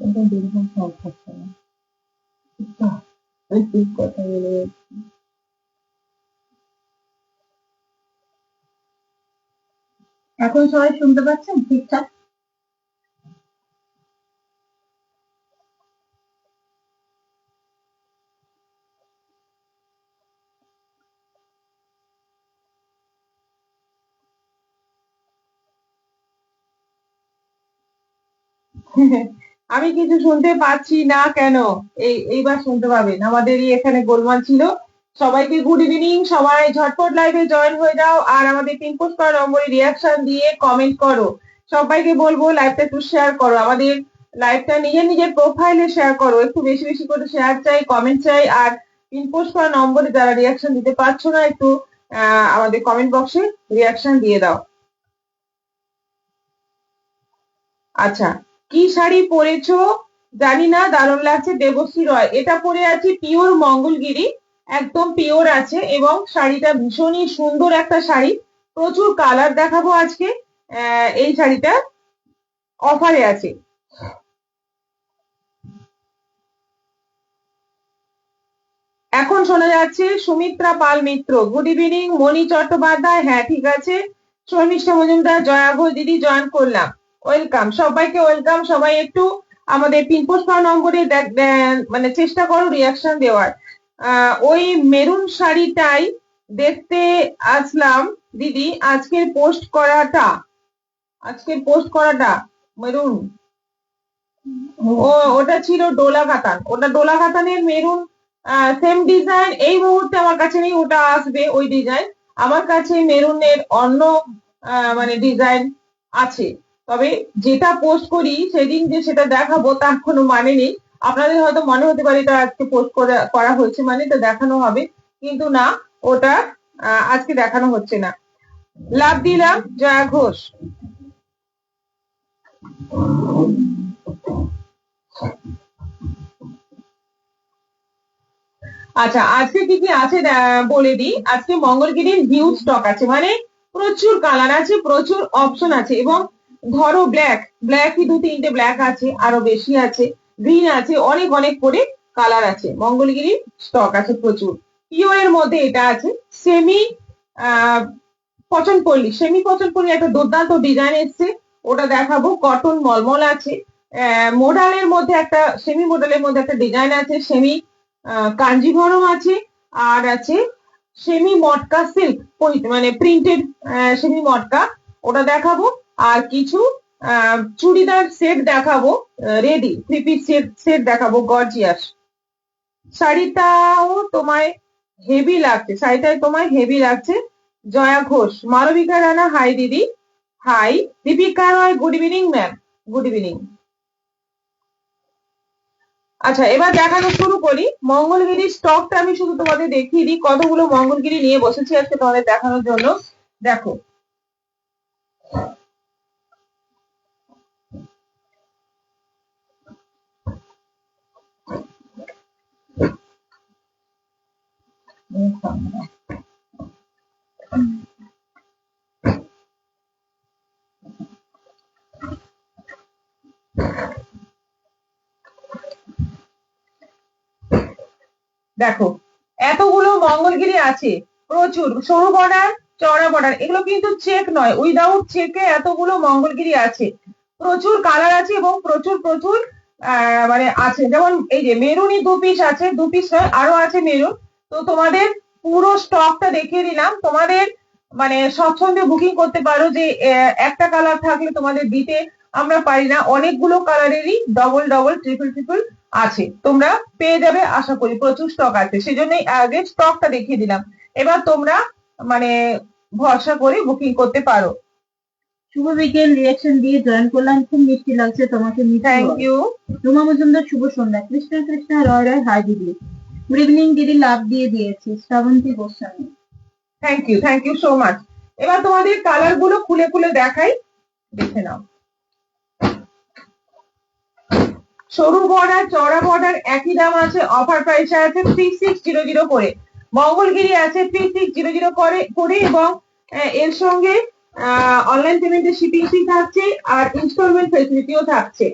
এটা দীর্ঘ সব থাকছে না। আমি ঠিক কথা বলে যাচ্ছি। এখন সবাই শুনতে পাচ্ছেন ঠিকঠাক? আমি কিছু শুনতে পাচ্ছি না কেন? এইবার শুনতে পাবেন। আমাদেরই এখানে গোলমাল ছিল। সবাইকে গুড ইভিনিং, সবাই ঝটপট লাইভে জয়েন হয়ে যাও আর আমাদের পিন পোস্ট করা নম্বরে রিয়াকশন দিয়ে কমেন্ট করো। সবাইকে বলবো লাইভটা একটু শেয়ার করো, আমাদের লাইভটা নিজের নিজের প্রোফাইলে শেয়ার করো, একটু বেশি বেশি করে শেয়ার চাই, কমেন্ট চাই। আর পিন পোস্ট করা নম্বরে যারা রিয়াকশন দিতে পারছো না, একটু আমাদের কমেন্ট বক্সে রিয়াকশন দিয়ে দাও। আচ্ছা, কি শাড়ি পরেছো জানি না, দারুণ লাগছে। দেবশ্রী রয়, এটা পরে আছি পিওর মঙ্গলগিরি, একদম পিওর আছে এবং শাড়িটা ভীষণই সুন্দর একটা শাড়ি। প্রচুর কালার দেখাবো আজকে। এই শাড়িটা অফারে আছে। এখন শোনা যাচ্ছে সুমিত্রা পাল মিত্র, গুড ইভিনিং। মণি চট্টোপাধ্যায়, হ্যাঁ ঠিক আছে। শর্মিষ্ঠা মজুমদার, জয়া ঘোষ দিদি জয়েন করলাম, ওয়েলকাম সবাইকে, ওয়েলকাম। সবাই একটু আমাদের পিন পোস্ট করা নম্বরে মানে চেষ্টা করো রিয়াকশন দেওয়ার। ওই মেরুন শাড়িটাই দেখতে আসলাম দিদি, আজকের পোস্ট করাটা মেরুন। ও, ওটা ছিল ডোলা কাতান, ওটা ডোলা কাতানের মেরুন। সেম ডিজাইন এই মুহূর্তে আমার কাছে নেই, ওটা আসবে ওই ডিজাইন। আমার কাছে মেরুনের অন্য মানে ডিজাইন আছে। তবে যেটা পোস্ট করি সেদিন যে সেটা দেখাবো তার কোনো মানে নেই। আপনাদের হয়তো মনে হতে পারে এটা আজকে পোস্ট করা হয়েছে মানে এটা দেখানো হবে, কিন্তু না, ওটা আজকে দেখানো হচ্ছে না। লাভ দিলাম জয়া ঘোষ। আচ্ছা, আজকে কি কি আছে বলে দিই। আজকে মঙ্গলগিরির হিউজ স্টক আছে, মানে প্রচুর কালার আছে, প্রচুর অপশন আছে। এবং ধরো ব্ল্যাকই দু তিনটে ব্ল্যাক আছে, আরো বেশি আছে, গ্রিন আছে, অনেক অনেক করে কালার আছে। মঙ্গলগিরির স্টক আছে প্রচুর। পিওরের মধ্যে এটা আছে সেমি আহ সেমি পচনপল্লী একটা দুর্দান্ত ডিজাইন এসছে, ওটা দেখাবো। কটন মলমল আছে। মোডালের মধ্যে একটা, সেমি মোডালের মধ্যে একটা ডিজাইন আছে, সেমি কাঞ্জিভরম আছে। আর আছে সেমি মটকা সিল্ক, মানে প্রিন্টেড সেমি মটকা, ওটা দেখাবো। আর কিছু চুড়িদার সেট দেখাবো, রেডি থ্রি পিস সেট দেখাবো, গর্জিয়াস। শাড়িটাও তোমায় হেভি লাগছে। জয়া ঘোষ, মালবিকা রানা, হাই দিদি। Hi Deepika Roy, good evening ma'am. Good evening. আচ্ছা, এবার দেখানো শুরু করি। মঙ্গলগিরির স্টকটা আমি শুধু তোমাদের দেখিয়ে দিই, কতগুলো মঙ্গলগিরি নিয়ে বসেছি আজকে তোমাদের দেখানোর জন্য। দেখো, দেখো এতগুলো মঙ্গলগিরি আছে, প্রচুর সরু বর্ডার, চওড়া বর্ডার, এগুলো কিন্তু চেক নয়, উইদাউট চেকে এতগুলো মঙ্গলগিরি আছে। প্রচুর কালার আছে এবং প্রচুর প্রচুর মানে আছে। যেমন এই যে মেরুনই দু পিস আছে, দু পিস নয় আরো আছে মেরুন। তো তোমাদের পুরো স্টকটা দেখিয়ে দিলাম, তোমাদের মানে স্বচ্ছন্দে বুকিং করতে পারো। যে একটা কালার থাকলে তোমাদের দিতে আমরা পারি না, অনেকগুলো কালারেরই ডবল ডবল ট্রিপল ট্রিপল আছে, তোমরা পেয়ে যাবে আশা করি। প্রচুর স্টক আছে, সেজন্যই আগে স্টকটা দেখিয়ে দিলাম। এবার তোমরা মানে ভরসা করে বুকিং করতে পারো। শুভ বিকেল, রিয়াকশন দিয়ে জয়েন করলাম, খুব মিষ্টি লাগছে তোমাকে। Thank you. রুমা মজুমদার, শুভ সন্ধ্যা। কৃষ্ণা কৃষ্ণা রয় রয়, হাই দিদি। গুড ইভিনিং দিদি, লাভ দিয়ে দিয়েছি। Srabanti Goswami, thank you so much. এবার তোমাদের কালার গুলো খুলে খুলে দেখাই, দেখে নাও। সরু বর্ডার চওড়া বর্ডার একই দাম আছে, অফার প্রাইসে আছে 3600 করে। মঙ্গলগিরি আছে 3600 করে এবং এর সঙ্গে অনলাইন পেমেন্টের শিপিং ফি থাকছে আর ইনস্টলমেন্ট ফেসিলিটিও থাকছে।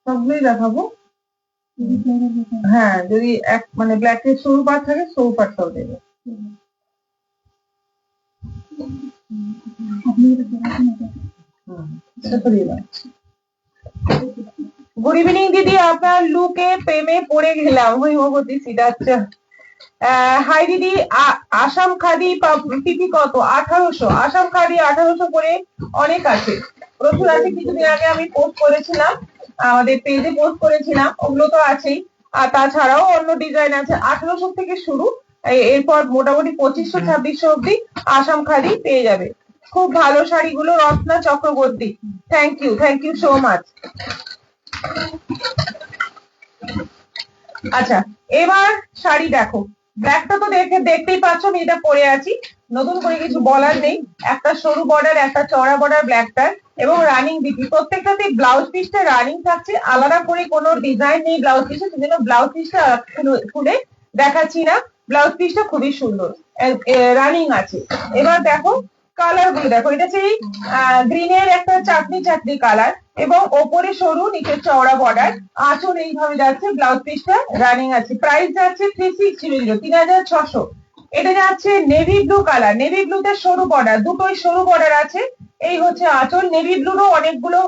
সবগুলোই দেখাবো। হ্যাঁ, যদি এক মানে ব্ল্যাকের সরু পাট থাকে সরু পাটটাও দেবে। গুড ইভিনিং দিদি, আপনার লুকে প্রেমে পড়ে গেলাম। হৈমবতী সিদ্ধার্থ। হাই দিদি, আসাম খাদি পিপি কত? 1800। আসাম খাদি 1800 করে অনেক আছে, প্রচুর আছে। কিছুদিন আগে আমি পোস্ট করেছিলাম, আমাদের পেজে পোস্ট করেছিলাম, ওগুলো তো আছেই। আর তাছাড়াও অন্য ডিজাইন আছে। 1800 থেকে শুরু, এরপর মোটামুটি 2500 2600 অব্দি আসাম খাদি পেয়ে যাবে। খুব ভালো শাড়িগুলো। Ratna Chakraborty, thank you so much. আচ্ছা, এবার শাড়ি দেখো। ব্ল্যাকটা তো দেখতেই পাচ্ছ, আমি এটা পরে আছি, নতুন করে কিছু বলার নেই। একটা সরু বর্ডার, একটা চড়া বর্ডার ব্ল্যাকটার, এবং রানিং বিপি। প্রত্যেকটাতে ব্লাউজ পিসটা রানিং থাকছে, আলাদা করে কোনো ডিজাইন নেই ব্লাউজ পিসে, সেজন্য ব্লাউজ পিসটা খুলে দেখাচ্ছি না। ব্লাউজ পিসটা খুবই সুন্দর রানিং আছে। এবার দেখো কালার গুলো দেখো, এটা সেই গ্রিনের একটা চাটনি কালার, এবং ওপরে সরু, নিচে চওড়া বর্ডার, আঁচল এইভাবে যাচ্ছে, ব্লাউজ পিসটা রানিং আছে। প্রাইস যাচ্ছে 3600, 3600। এটা যাচ্ছে নেভি ব্লু কালার, নেভি ব্লুতে সরু বর্ডার, দুটোই সরু বর্ডার আছে। এই হচ্ছে আঁচল। নেভি ব্লুরও অনেকগুলো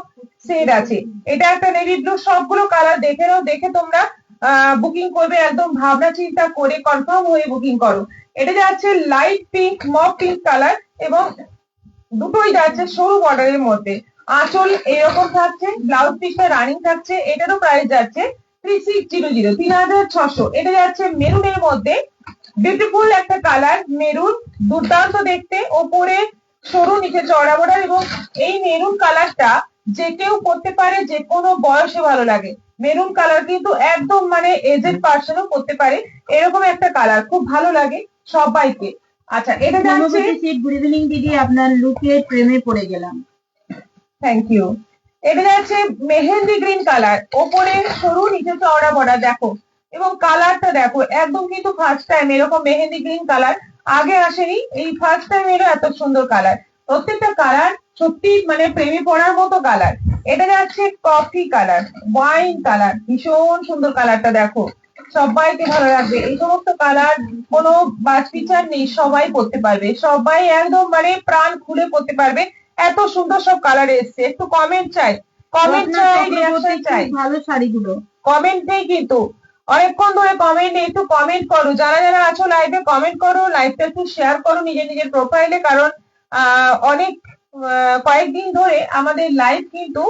শেড আছে। এটা একটা নেভি ব্লু। সবগুলো কালার দেখে নাও, দেখে তোমরা বুকিং করবে, একদম ভাবনা চিন্তা করে কনফার্ম হয়ে বুকিং করো। এটা যাচ্ছে light pink, mock pink colour, এবং দুটোই যাচ্ছে সরু বর্ডারের মধ্যে। আঁচল এরকম থাকছে, ব্লাউজ পিসটা রানিং থাকছে। এটারও প্রাইস যাচ্ছে 3600, 3600। এটা যাচ্ছে মেরুনের মধ্যে, বিউটিফুল একটা কালার, মেরুন, দুর্দান্ত দেখতে। ওপরে সরু, নিচে চওড়া বর্ডার, এবং এই মেরুন কালারটা যে কেউ পরতে পারে, যে কোনো বয়সে ভালো লাগে। মেরুন কালার কিন্তু একদম মানে এজেড পার্সনও পরতে পারে, এরকম একটা কালার, খুব ভালো লাগে সবাইকে। আচ্ছা, এটা যাচ্ছে, গুড ইভিনিং দিদি, আপনার লুকে প্রেমে পড়ে গেলাম। Thank you. এটা যাচ্ছে মেহেন্দি গ্রিন কালার, ওপরে সরু, নিচে চওড়া বর্ডার দেখো, এবং কালারটা দেখো, একদম কিন্তু ফার্স্ট টাইম এরকম মেহেন্দি গ্রিন কালার, আগে আসেনি, এই ফার্স্ট টাইম এলো এত সুন্দর কালার। প্রত্যেকটা কালার সত্যি মানে প্রেমে পড়ার মতো কালার। এটা যাচ্ছে কফি কালার, ওয়াইন কালার, ভীষণ সুন্দর কালারটা দেখো, সবাইকে ভালো লাগবে। এই সমস্ত কালার কোনো বাজ বিচার নেই, সবাই পড়তে পারবে, সবাই একদম মানে প্রাণ খুলে পড়তে পারবে। এত সুন্দর সব কালার এসছে। একটু কমেন্ট চাই, কমেন্ট চাই, রিঅ্যাকশন চাই। ভালো শাড়িগুলো কমেন্ট নেই কিন্তু, অনেকক্ষণ ধরে কমেন্ট নেই। একটু কমেন্ট করো, যারা যারা আছো লাইভে কমেন্ট করো, লাইভটা একটু শেয়ার করো নিজের প্রোফাইলে, কারণ অনেক কয়েকদিন ধরে আমাদের লাইভ কিন্তু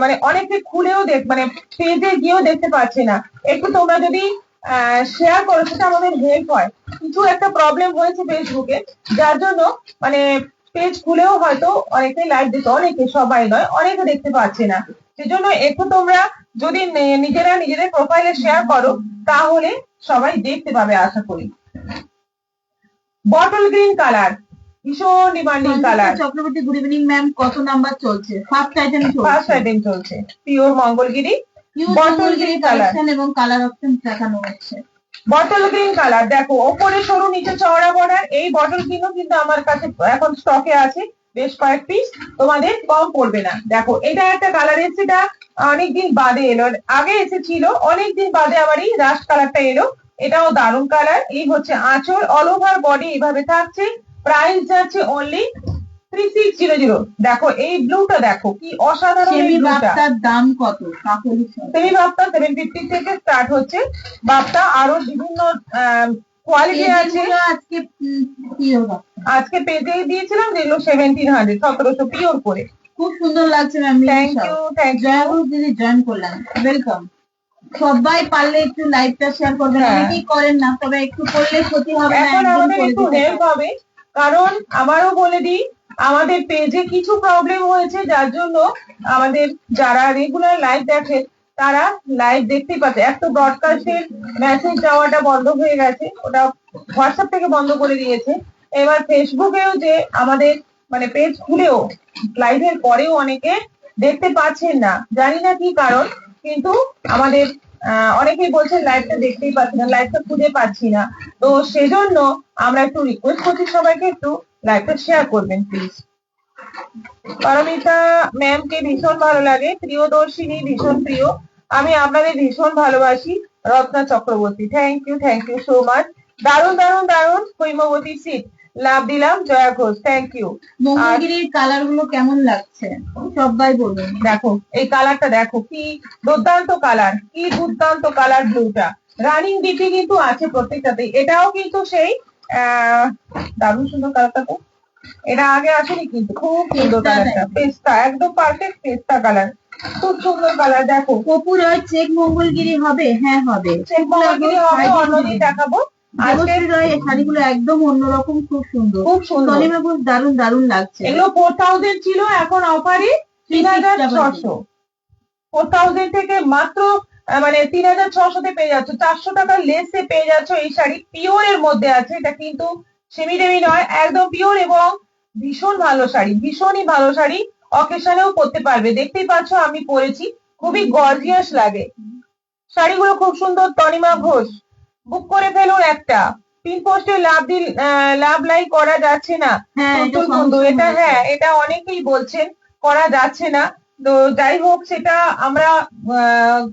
মানে অনেকে খুলেও মানে পেজে গিয়েও দেখতে পাচ্ছে না। একটু তোমরা যদি শেয়ার করো, সেটা আমাদের হেল্প হয়। কিছু একটা প্রবলেম হয়েছে ফেসবুকে, যার জন্য মানে পেজ খুলেও হয়তো অনেকে লাইভ দেখতে, অনেকে, সবাই নয়, অনেকে দেখতে পাচ্ছে না। সেজন্য একটু তোমরা যদি নিজেরা নিজেদের প্রোফাইলে শেয়ার করো, তাহলে সবাই দেখতে পাবে আশা করি। বটল গ্রিন কালার, ভীষণ demanding colour. Chakraborty good evening ma'am, কত নাম্বার চলছে? ফার্স্ট আইটেম চলছে pure Mangalagiri bottle green colour, এবং কালার অপশন দেখানো হচ্ছে। বটল গ্রিন কালার দেখো, ওপরে সরু, নিচে চওড়া বর্ডার। এই বটল গ্রিনও কিন্তু আমার কাছে এখন স্টকে আছে, বেশ কয়েক পিস, তোমাদের কম পড়বে না। দেখো, এটা একটা কালার এসেছে, এটা অনেকদিন বাদে এলো, আগে এসেছিল অনেকদিন বাদে আবার এই রাস্ট কালারটা এলো। এটাও দারুণ কালার। এই হচ্ছে আঁচল, অল ওভার বডি এইভাবে থাকছে। প্রাইস যাচ্ছে অনলি 3600। দেখো এই ব্লুটা দেখো, কি অসাধারণ। এই ব্লুটার দাম কত? সেমি বাপ্তা 750 থেকে স্টার্ট হচ্ছে। বাপ্তা আরো বিভিন্ন কোয়ালিটি আছে। আজকে পেজে দিয়েছিলাম যেগুলো 1700, 1700 পিওর করে। খুব সুন্দর লাগছে ম্যাম। থ্যাংক ইউ দিদি, জয়েন করলাম, ওয়েলকাম। সবাই পারলে একটু লাইভটা শেয়ার করবেন, অনেকেই করেন না, তবে একটু করলে ক্ষতি হবে না। এখন আমাদের একটু হেল্প হবে, কারণ আমারও বলে দিই, আমাদের পেজে কিছু প্রবলেম হয়েছে, যার জন্য আমাদের যারা রেগুলার লাইভ দেখে তারা লাইভ দেখতেই পাচ্ছে। একটু ব্রডকাস্টের মেসেজ যাওয়াটা বন্ধ হয়ে গেছে, ওটা হোয়াটসঅ্যাপ থেকে বন্ধ করে দিয়েছে। এবার ফেসবুকেও যে আমাদের মানে পেজ খুলেও লাইভের পরেও অনেকে দেখতে পাচ্ছেন না, জানি না কি কারণ, কিন্তু আমাদের অনেকেই বলছেন লাইভটা দেখতেই পাচ্ছি না, লাইভটা খুঁজে পাচ্ছি না। তো সেজন্য আমরা একটু রিকোয়েস্ট করছি সবাইকে একটু লাইভটা শেয়ার করবেন প্লিজ। পারমিতা ম্যামকে ভীষণ ভালো লাগে, প্রিয়দর্শিনী ভীষণ প্রিয়, আমি আপনাদের ভীষণ ভালোবাসি। Ratna Chakraborty, thank you so much. দারুন দারুন দারুন। হৈমবতী সিট, লাভ দিলাম। Joya Ghosh, thank you. মঙ্গলগিরির কালার গুলো কেমন লাগছে সবাই বলুন। দেখো এই কালারটা, দেখো কি দুর্দান্ত কালার, কি দুর্দান্ত কালার ব্লুটা। রানিং ডিপি কিন্তু আছে প্রত্যেকটাতে। এটাও কিন্তু সেই দারুণ সুন্দর কালারটা। তো এটা আগে আসেনি কিন্তু, খুব সুন্দর কালারটা, পেস্তা, একদম পারফেক্ট পেস্তা কালার, খুব সুন্দর কালার। দেখো কপুর চেক মঙ্গলগিরি হবে? হ্যাঁ হবে, চেক মঙ্গলগিরি হবে, অন্যদিন দেখাবো। শাড়িগুলো একদম অন্যরকম, খুব সুন্দর, খুব সুন্দর, সলিমা খুব দারুণ দারুণ লাগছে। এগুলো 4000 ছিল, এখন অফারে 3600। 4000 থেকে মাত্র মানে 3600 তে পেয়ে যাচ্ছ, 400 টাকা লেসে পেয়ে যাচ্ছ এই শাড়ি। পিওর এর মধ্যে আছে, এটা কিন্তু সেমি টেমি নয়, একদম পিওর, এবং ভীষণ ভালো শাড়ি, ভীষণই ভালো শাড়ি। অকেশনেও পরতে পারবে, দেখতেই পাচ্ছ আমি পরেছি, খুবই গর্জিয়াস লাগে। শাড়িগুলো খুব সুন্দর। তনিমা ঘোষ, বুক করে ফেলুন একটা। পিন পোস্টে লাভ লাইক করা যাচ্ছে না বন্ধু, এটা হ্যাঁ, এটা অনেকেই বলছেন করা যাচ্ছে না। তো যাই হোক, সেটা আমরা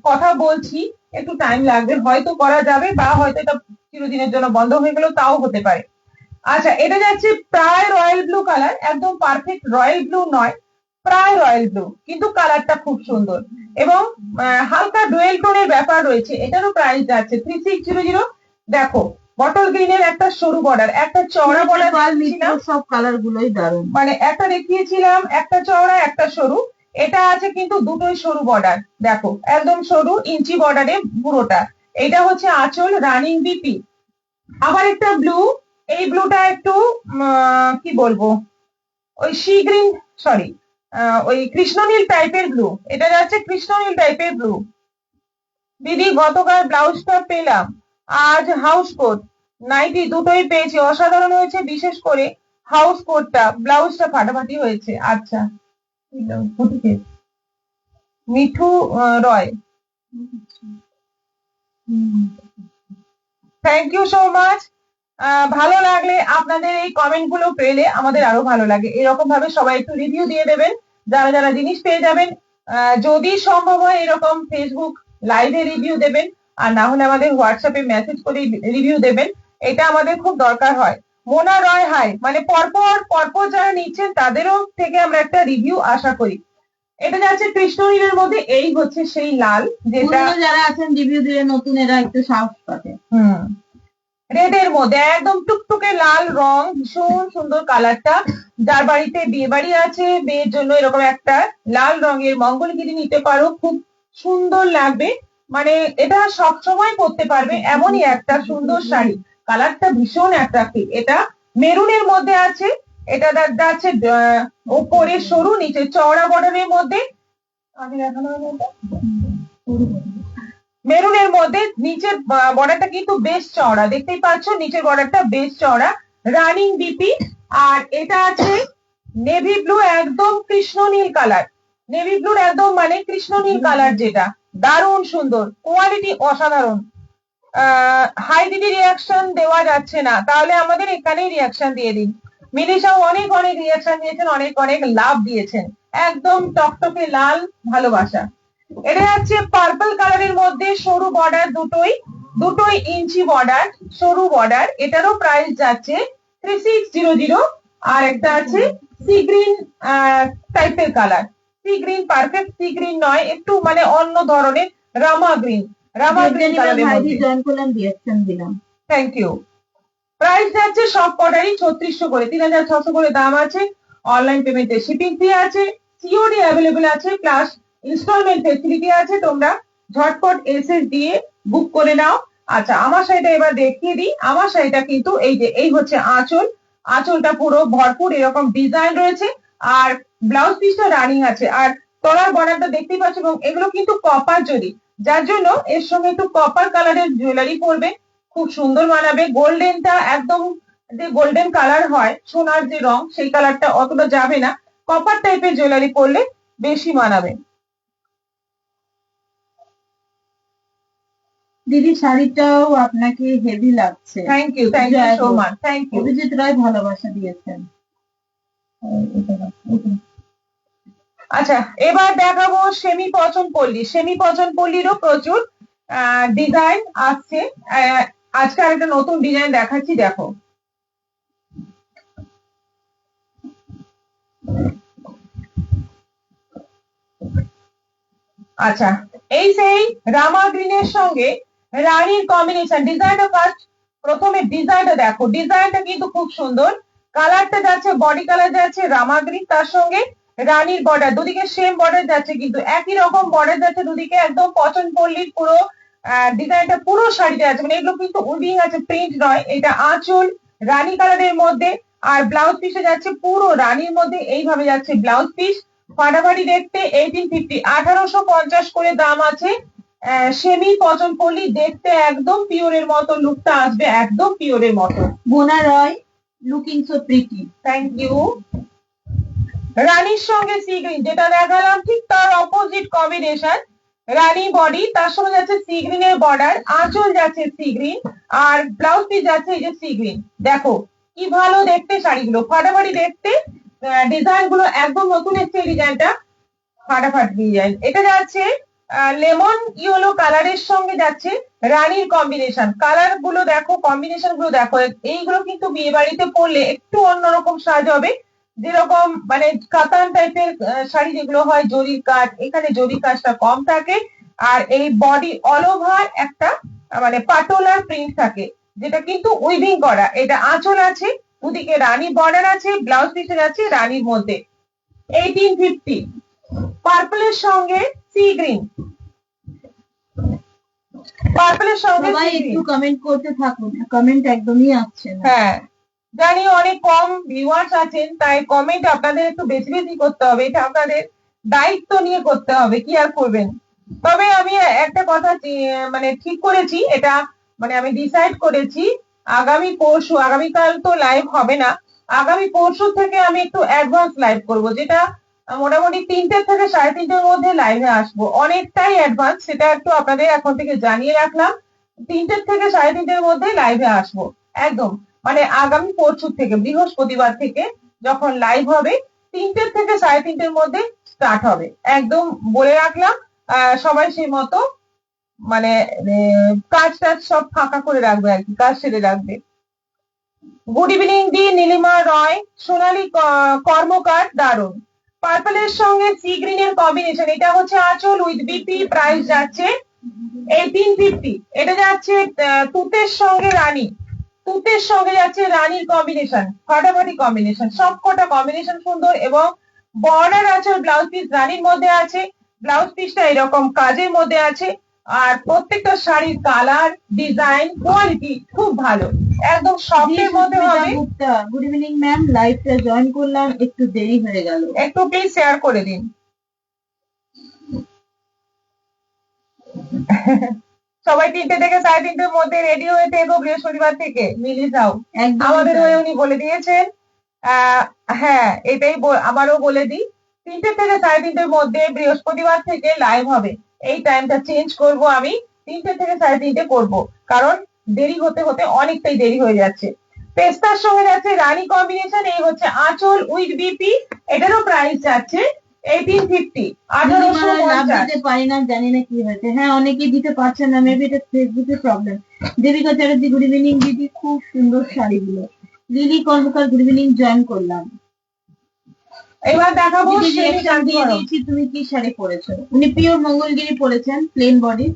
কথা বলছি, একটু টাইম লাগবে, হয়তো করা যাবে, বা হয়তো এটা চিরদিনের জন্য বন্ধ হয়ে গেলেও তাও হতে পারে। আচ্ছা, এটা যাচ্ছে প্রায় রয়্যাল ব্লু কালার, একদম পারফেক্ট রয়্যাল ব্লু নয়, প্রায় রয়্যাল ব্লু, কিন্তু কালারটা খুব সুন্দর, এবং হালকা ডুয়েল টোনের ব্যাপার রয়েছে। এটারও প্রাইস যাচ্ছে 3600। দেখো বটল গ্রিনের একটা সরু বর্ডার, একটা চওড়া বর্ডার, সব কালার গুলোই দারুণ, মানে একটা দেখিয়েছিলাম একটা চওড়া একটা সরু, এটা আছে কিন্তু দুটোই সরু বর্ডার। দেখো একদম সরু ইঞ্চি বর্ডারে পুরোটা। এটা হচ্ছে আঁচল, রানিং বিপি। আবার একটা ব্লু, এই ব্লুটা একটু কি বলবো, ওই সি গ্রিন, সরি ওই কৃষ্ণনীল টাইপের ব্লু, এটা যাচ্ছে কৃষ্ণনীল টাইপের ব্লু। দিদি গতকাল ব্লাউজটা পেলাম, আজ হাউস কোট নাইটি দুটোই পেয়েছি, অসাধারণ হয়েছে, বিশেষ করে হাউস কোটটা, ব্লাউজটা ফাটাফাটি হয়েছে। আচ্ছা, মিঠু রয়, থ্যাংক ইউ সো মাচ। ভালো লাগলে আপনাদের এই কমেন্ট গুলো পেলে আমাদের আরো ভালো লাগে। এরকম ভাবে সবাই একটু রিভিউ দিয়ে দেবেন, যারা যারা জিনিস পেয়ে যাবেন। যদি সম্ভব হয় এরকম ফেসবুক লাইভে রিভিউ দেবেন, আর না হলে আমাদের হোয়াটসঅ্যাপে মেসেজ করে রিভিউ দেবেন, এটা আমাদের খুব দরকার হয়। মোনা রয় হাই, মানে পরপর পরপর যারা নিচ্ছেন তাদেরও থেকে আমরা একটা রিভিউ আশা করি। এটা যাচ্ছে কৃষ্ণনীলের মধ্যে, এই হচ্ছে সেই লাল, যেটা যারা আছেন রিভিউ দিয়ে নতুন এরা একটু সাহস পাবে। রেড এর মধ্যে একদম টুকটুকে লাল রং, ভীষণ সুন্দর কালারটা। যার বাড়িতে বিয়ে বাড়ি আছে, বিয়ের জন্য এরকম একটা লাল রঙের মঙ্গলগিরি নিতে পারো, খুব সুন্দর লাগবে, মানে এটা সব সময় পরতে পারবে, এমনই একটা সুন্দর শাড়ি। কালারটা ভীষণ অ্যাট্রাক্টিভ। এটা মেরুনের মধ্যে আছে, এটা যাচ্ছে ওপরে সরু, নিচে চওড়া বর্ডারের মধ্যে। আমি দেখানো মেরুনের মধ্যে নিচের বর্ডারটা কিন্তু বেশ চওড়া, দেখতেই পাচ্ছ নিচের বর্ডারটা বেশ চওড়া, রানিং বিপি। আর এটা আছে নেভি ব্লু, একদম কৃষ্ণনীল কালার, নেভি ব্লুর একদম মানে কৃষ্ণনীল কালার, যেটা দারুণ সুন্দর, কোয়ালিটি অসাধারণ। হাই দিদি রিয়াকশন দেওয়া যাচ্ছে না, তাহলে আমাদের এখানেই রিয়াকশন দিয়ে দিন। মিলিশাও অনেক অনেক রিয়াকশন দিয়েছেন, অনেক অনেক লাভ দিয়েছেন, একদম টকটকে লাল, ভালোবাসা। এটা হচ্ছে পার্পল কালারের মধ্যে সরু বর্ডার, দুটোই ইঞ্চি বর্ডার, সরু বর্ডার। এটারও প্রাইস যাচ্ছে 3600। আর একটা আছে সি গ্রিন টাইপের colour, sea green, perfect sea green নয়, একটু মানে অন্য ধরনের রামা গ্রিন, কালারের মধ্যে। জয়েন করলাম, রিঅ্যাকশন দিলাম, থ্যাংক ইউ। প্রাইস যাচ্ছে সব কটারই 3600 করে, 3600 করে দাম আছে। অনলাইন পেমেন্টে শিপিং ফি আছে, সিওডি অ্যাভেলেবল আছে, প্লাস ইনস্টলমেন্ট ফেসিলিটি আছে। তোমরা ঝটপট এসএস দিয়ে বুক করে নাও। আচ্ছা, আমার শাড়িটা এবার দেখিয়ে দিই। আমার শাড়িটা কিন্তু এই যে, এই হচ্ছে আঁচল, আঁচলটা পুরো ভরপুর এরকম ডিজাইন রয়েছে, আর ব্লাউজ পিসটা রানিং আছে, আর তলার বর্ডারটা দেখতেই পাচ্ছ, এবং এগুলো কিন্তু কপার জরি, যার জন্য এর সঙ্গে একটু কপার কালারের জুয়েলারি পরবে, খুব সুন্দর মানাবে। গোল্ডেনটা একদম, যে গোল্ডেন কালার হয় সোনার যে রং, সেই কালারটা অতটা যাবে না, কপার টাইপের জুয়েলারি পরলে বেশি মানাবে। দিদি শাড়িটাও আপনাকে হেভি লাগছে। Thank you so much, thank you. Abhijit Roy ভালোবাসা দিয়েছেন। আচ্ছা, এবার দেখাবো সেমি পচন পল্লী। সেমি পচন পল্লীরও প্রচুর ডিজাইন আসছে। আজকে আরেকটা নতুন ডিজাইন দেখাচ্ছি, দেখো। আচ্ছা, এই সেই রামা গ্রিনের সঙ্গে রানীর কম্বিনেশন। ডিজাইনটা ফার্স্ট, প্রথমে ডিজাইনটা দেখো, ডিজাইনটা কিন্তু খুব সুন্দর। কালারটা যাচ্ছে, বডি কালার যাচ্ছে রামা গ্রিন, তার সঙ্গে রানীর বর্ডার, দুদিকে সেম বর্ডার যাচ্ছে, কিন্তু একই রকম বর্ডার যাচ্ছে দুদিকে, একদম পচন পল্লীর পুরো ডিজাইনটা পুরো শাড়িতে আছে। মানে এগুলো কিন্তু উইভিং আছে, প্রিন্ট নয়। এটা আঁচল রানী কালারের মধ্যে, আর ব্লাউজ পিসে যাচ্ছে পুরো রানীর মধ্যে, এইভাবে যাচ্ছে ব্লাউজ পিস। ফাটাফাটি দেখতে, 1850, 1850 করে দাম আছে। সেমি পচন পল্লী, দেখতে একদম পিওরের মতো, লুকটা আসবে একদম পিওরের মতো। Mona Roy looking so pretty. Thank you. রানীর সঙ্গে সি গ্রিন, যেটা দেখালাম ঠিক তার অপোজিট কম্বিনেশন। রানী বডি, তার সঙ্গে যাচ্ছে সি গ্রিনের বর্ডার, আঁচল যাচ্ছে সি গ্রিন, আর ব্লাউজ পিস যাচ্ছে এই যে সি গ্রিন। দেখো কি ভালো দেখতে শাড়িগুলো, ফাটাফাটি দেখতে। ডিজাইন গুলো একদম নতুন এসছে এই ডিজাইনটা, ফাটাফাটি ডিজাইন। এটা যাচ্ছে লেমন ইয়েলো কালারের সঙ্গে যাচ্ছে রানীর কম্বিনেশন। কালার গুলো দেখো, কম্বিনেশন গুলো দেখো, এইগুলো কিন্তু বিয়ে বাড়িতে পরলে একটু অন্যরকম সাজ হবে। যেরকম মানে কাতান টাইপের শাড়ি যেগুলো হয় জরির কাজ, এখানে জরির কাজটা কম থাকে, আর এই বডি অল ওভার একটা মানে পাটোলার প্রিন্ট থাকে, যেটা কিন্তু উইভিং করা। এটা আঁচল আছে, ওদিকে রানী বর্ডার আছে, ব্লাউজ পিসে যাচ্ছে রানীর মধ্যে। 1850। পার্পলের সঙ্গে সি গ্রিন, পার্পলের সঙ্গে সবাই একটু কমেন্ট করতে থাকুন, কমেন্ট একদমই আসছে না। হ্যাঁ জানি অনেক কম ভিউয়ার্স আছেন, তাই কমেন্ট আপনাদের একটু বেশি বেশি করতে হবে, এটা আপনাদের দায়িত্ব নিয়ে করতে হবে, কি আর করবেন। তবে আমি একটা কথা মানে ঠিক করেছি, এটা মানে আমি ডিসাইড করেছি, আগামী পরশু, আগামীকাল তো লাইভ হবে না, আগামী পরশু থেকে আমি একটু অ্যাডভান্স লাইভ করব, যেটা মোটামুটি 3টে থেকে 3:30-র মধ্যে লাইভে আসবো, অনেকটাই অ্যাডভান্স। সেটা একটু আপনাদের এখন থেকে জানিয়ে রাখলাম, 3টে থেকে 3:30-র মধ্যে লাইভে আসবো একদম। মানে আগামী পরশু থেকে, বৃহস্পতিবার থেকে যখন লাইভ হবে, 3টে থেকে 3:30-র মধ্যে স্টার্ট হবে, একদম বলে রাখলাম। সবাই সেই মতো মানে কাজ টাজ সব ফাঁকা করে রাখবে আর কি, কাজ সেরে রাখবে। গুড ইভিনিং দি নীলিমা রয়, সোনালী কর্মকার, দারুন। পার্পলের সঙ্গে সি গ্রিনের কম্বিনেশন, এটা হচ্ছে আঁচল উইথ বিপি, প্রাইস যাচ্ছে 1850। এটা যাচ্ছে তুতের সঙ্গে রানী, তুতের সঙ্গে যাচ্ছে রানীর কম্বিনেশন, ফাটাফাটি কম্বিনেশন, সবকটা কম্বিনেশন সুন্দর। এবং বর্ডার আছে, ব্লাউজ পিস রানীর মধ্যে আছে, ব্লাউজ পিসটা এরকম কাজের মধ্যে আছে, আর প্রত্যেকটা শাড়ির কালার, ডিজাইন, কোয়ালিটি খুব ভালো, একদম সফটের মধ্যে হবে। গুড ইভিনিং ম্যাম, লাইভটা জয়েন করলাম, একটু দেরি হয়ে গেল, একটু প্লিজ শেয়ার করে দিন। সবাই 3টে থেকে 3:30-র মধ্যে রেডি হয়ে থেকো, বৃহস্পতিবার থেকে মিলে যাও, আমাদের হয়ে উনি বলে দিয়েছেন। হ্যাঁ এটাই আমারও বলে দিই, 3টে থেকে 3:30-র মধ্যে বৃহস্পতিবার থেকে লাইভ হবে। এই টাইমটা চেঞ্জ করব আমি, 3টে থেকে 3:30 করব, কারণ দেরি হতে হতে অনেকটাই দেরি হয়ে যাচ্ছে। পেস্তার সঙ্গে যাচ্ছে রানী কম্বিনেশন, এই হচ্ছে আঁচল উইথ বিপি, এটারও প্রাইস যাচ্ছে 1850, 1850। পারি না, জানি না কি হয়েছে। হ্যাঁ অনেকেই দিতে পারছেন না, মেবি এটা ফেসবুকের problem. Debika Chatterjee good evening দিদি, খুব সুন্দর শাড়িগুলো। Lily Karmakar good evening, join করলাম। এবার দেখাবো দিয়ে দিয়েছি, তুমি কি শাড়ি পরেছো। উনি পিওর মঙ্গলগিরি পরেছেন, plain body,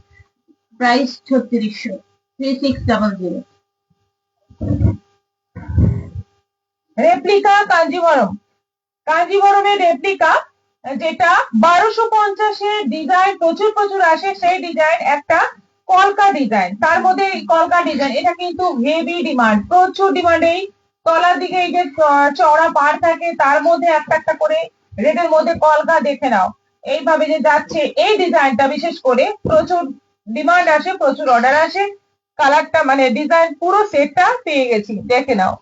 price 3600, 3600। Replica Kanjeevaram, কাঞ্জিভরমের রেপ্লিকা, যেটা 1250-এর ডিজাইন প্রচুর প্রচুর আসে, সেই ডিজাইন একটা কলকা ডিজাইন, তার মধ্যে এই কলকা ডিজাইন, এটা কিন্তু হেভি ডিমান্ড, প্রচুর ডিমান্ড। এই তলার দিকে এই যে চওড়া পাড় থাকে, তার মধ্যে একটা একটা করে রেডের মধ্যে কলকা, দেখে নাও এইভাবে যে যাচ্ছে। এই ডিজাইনটা বিশেষ করে প্রচুর ডিমান্ড আসে, প্রচুর অর্ডার আসে। কালারটা মানে ডিজাইন পুরো সেটটা পেয়ে গেছি, দেখে নাও।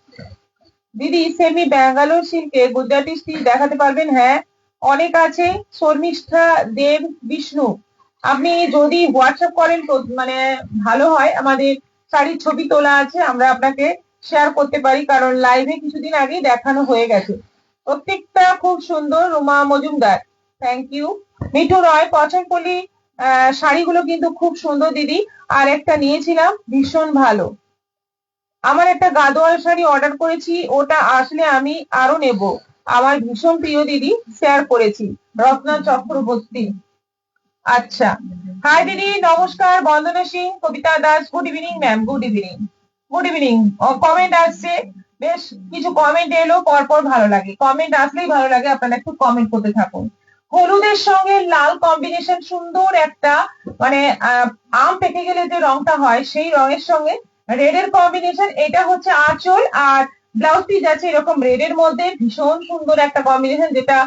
দিদি সেমি ব্যাঙ্গালোর সিল্কে গুজরাটি স্টিচ দেখাতে পারবেন? হ্যাঁ অনেক আছে, শর্মিষ্ঠা দেব বিষ্ণু। আপনি যদি হোয়াটসঅ্যাপ করেন তো মানে ভালো হয়, আমাদের শাড়ির ছবি তোলা আছে, আমরা আপনাকে শেয়ার করতে পারি, কারণ লাইভে কিছুদিন আগেই দেখানো হয়ে গেছে। প্রত্যেকটা খুব সুন্দর। Ruma Majumdar, thank you. মিঠু রয়, পছন্দপল্লী শাড়িগুলো কিন্তু খুব সুন্দর দিদি, আর একটা নিয়েছিলাম ভীষণ ভালো। আমার একটা গাদোয়াল শাড়ি অর্ডার করেছি, ওটা আসলে আমি আরো নেব, আমার ভীষণ প্রিয় দিদি, শেয়ার করেছি। রত্না চক্রবর্তী, আচ্ছা। হাই দিদি, নমস্কার। Bandana Singh, Kabita Das, good evening ma'am. Good evening, good evening. Comment আসছে, বেশ কিছু কমেন্ট এলো পরপর, ভালো লাগে, কমেন্ট আসলেই ভালো লাগে, আপনারা একটু কমেন্ট করতে থাকুন। হলুদের সঙ্গে লাল কম্বিনেশন, সুন্দর একটা মানে আম পেকে গেলে যে রংটা হয় সেই রঙের সঙ্গে রেড এর কম্বিনেশন। এটা হচ্ছে আঁচল, আর ব্লাউজ পিস আছে এরকম রেড এর মধ্যে, ভীষণ সুন্দর একটা কম্বিনেশন, যেটা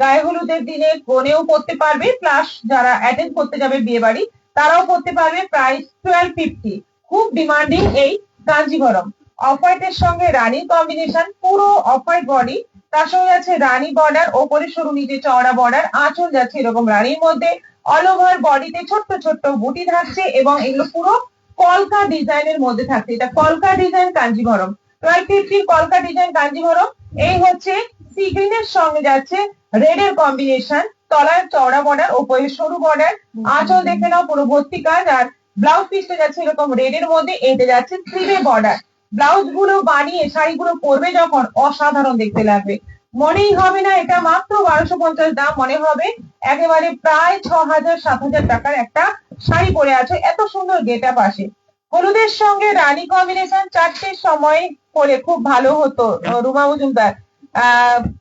গায়ে হলুদের দিনে কনেও পড়তে পারবে, প্লাস যারা অ্যাটেন্ড করতে যাবে বিয়ে বাড়ি তারাও পড়তে পারবে। প্রাইস 1250। খুব ডিমান্ডিং এই কাঞ্জিভরম। অফ হোয়াইট এর সঙ্গে রানী কম্বিনেশন, পুরো অফ হোয়াইট বডি, তার সঙ্গে আছে রানী বর্ডার, ওপরে সরু নিচে চওড়া বর্ডার, আঁচল যাচ্ছে এরকম রানীর মধ্যে, অল ওভার বডিতে ছোট্ট ছোট্ট বুটি থাকছে, এবং এগুলো পুরো কলকা ডিজাইনের মধ্যে থাকছে। এটা কলকা ডিজাইন কাঞ্জিভরম, 1250 কলকা ডিজাইন কাঞ্জিভরম। এই হচ্ছে সি গ্রিনের সঙ্গে যাচ্ছে রেড এর কম্বিনেশন, তলায় চওড়া বর্ডার, ওপরে সরু বর্ডার, আঁচল দেখে নাও পুরো ভর্তি কাজ, আর ব্লাউজ পিসটা যাচ্ছে এরকম রেড এর মধ্যে, এটা যাচ্ছে থ্রিডে বর্ডার। ব্লাউজ গুলো বানিয়ে শাড়িগুলো পরবে যখন অসাধারণ দেখতে লাগবে, মনেই হবে না এটা মাত্র 1250 দাম, মনে হবে একেবারে প্রায় 6000-7000 টাকার একটা শাড়ি পরে আছে, এত সুন্দর গেট আপ আসে। হলুদের সঙ্গে রানী কম্বিনেশন 4টের সময় হলে খুব ভালো হতো রুমা মজুমদার।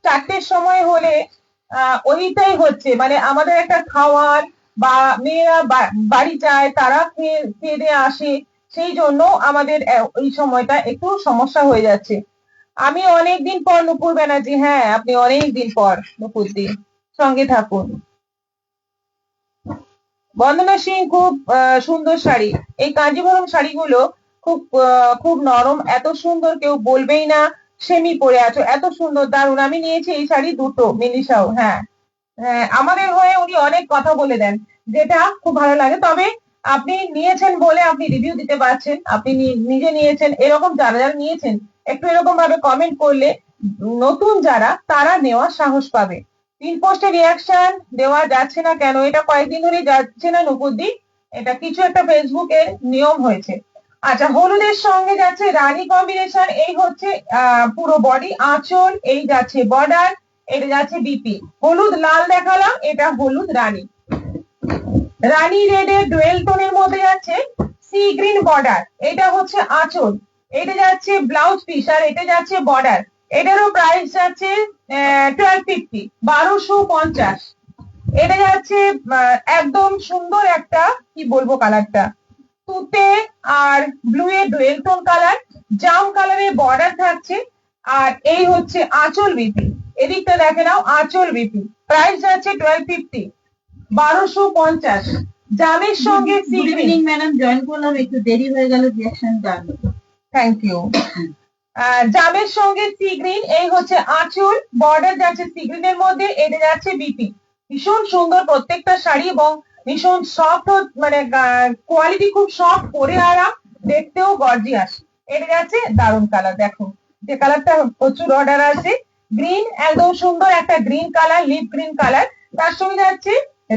4টের সময় হলে ওইটাই হচ্ছে মানে আমাদের একটা খাওয়ার, বা মেয়েরা বাড়ি যায়, তারা খেয়ে দিয়ে আসে, সেই জন্য আমাদের ওই সময়টা একটু সমস্যা হয়ে যাচ্ছে। আমি অনেকদিন পর নুপুর ব্যানার্জি, হ্যাঁ আপনি অনেকদিন পর নুপুর দি, সঙ্গে থাকুন। বন্দনা সিং, খুব সুন্দর শাড়ি। এই কাঞ্জিভরম শাড়িগুলো খুব খুব নরম, এত সুন্দর কেউ বলবেই না সেমি পরে আছো, এত সুন্দর, দারুণ। আমি নিয়েছি এই শাড়ি দুটো, মিলিশাও। হ্যাঁ, আমাদের হয়ে উনি অনেক কথা বলে দেন, যেটা খুব ভালো লাগে। তবে আপনি নিয়েছেন বলে আপনি রিভিউ দিতে পারছেন, আপনি নিজে নিয়েছেন, এরকম যারা যারা নিয়েছেন একটু এরকম ভাবে কমেন্ট করলে নতুন যারা তারা নেওয়ার সাহস পাবে। তিন পোস্টে রিয়াকশন দেওয়া যাচ্ছে না কেন? এটা কয়েকদিন ধরে যাচ্ছে না নুপুরদি, এটা কিছু একটা ফেসবুকের নিয়ম হয়েছে। আচ্ছা, হলুদের সঙ্গে যাচ্ছে রানী কম্বিনেশন, এই হচ্ছে পুরো বডি, আঁচল, এই যাচ্ছে বর্ডার, এটা যাচ্ছে বিপি। হলুদ লাল দেখালাম, এটা হলুদ রানী। রানী রেড এর ডুয়েল টোনের মধ্যে যাচ্ছে সি গ্রিন বর্ডার, এটা হচ্ছে আঁচল, এটা যাচ্ছে ব্লাউজ পিস, আর এটা যাচ্ছে বর্ডার। এটারও প্রাইস যাচ্ছে 1250, 1250। এটা যাচ্ছে একদম সুন্দর একটা, কি বলবো কালারটা, তুতে আর ব্লু এর ডুয়েল টোন কালার, জাম কালারের বর্ডার থাকছে, আর এই হচ্ছে আঁচল বিপি। এদিকটা দেখে নাও, আঁচল বিপি, প্রাইস যাচ্ছে 1250, 1250। জামের সঙ্গে গুড ইভিনিং ম্যাডাম, জয়েন করলাম, একটু দেরি হয়ে গেল রিঅ্যাকশন ডান। Thank you. জামের সঙ্গে সি গ্রিন, এই হচ্ছে আঁচল, বর্ডার যাচ্ছে সি গ্রিনের মধ্যে, এটা যাচ্ছে বিপি। ভীষণ সুন্দর প্রত্যেকটা শাড়ি, এবং ভীষণ সফট, মানে কোয়ালিটি খুব সফট, পরে আরাম, দেখতেও গর্জিয়াস। এটা যাচ্ছে দারুন কালার, দেখো যে কালারটা প্রচুর অর্ডার আছে, গ্রিন, একদম সুন্দর একটা green colour, lip green colour, তার সঙ্গে যাচ্ছে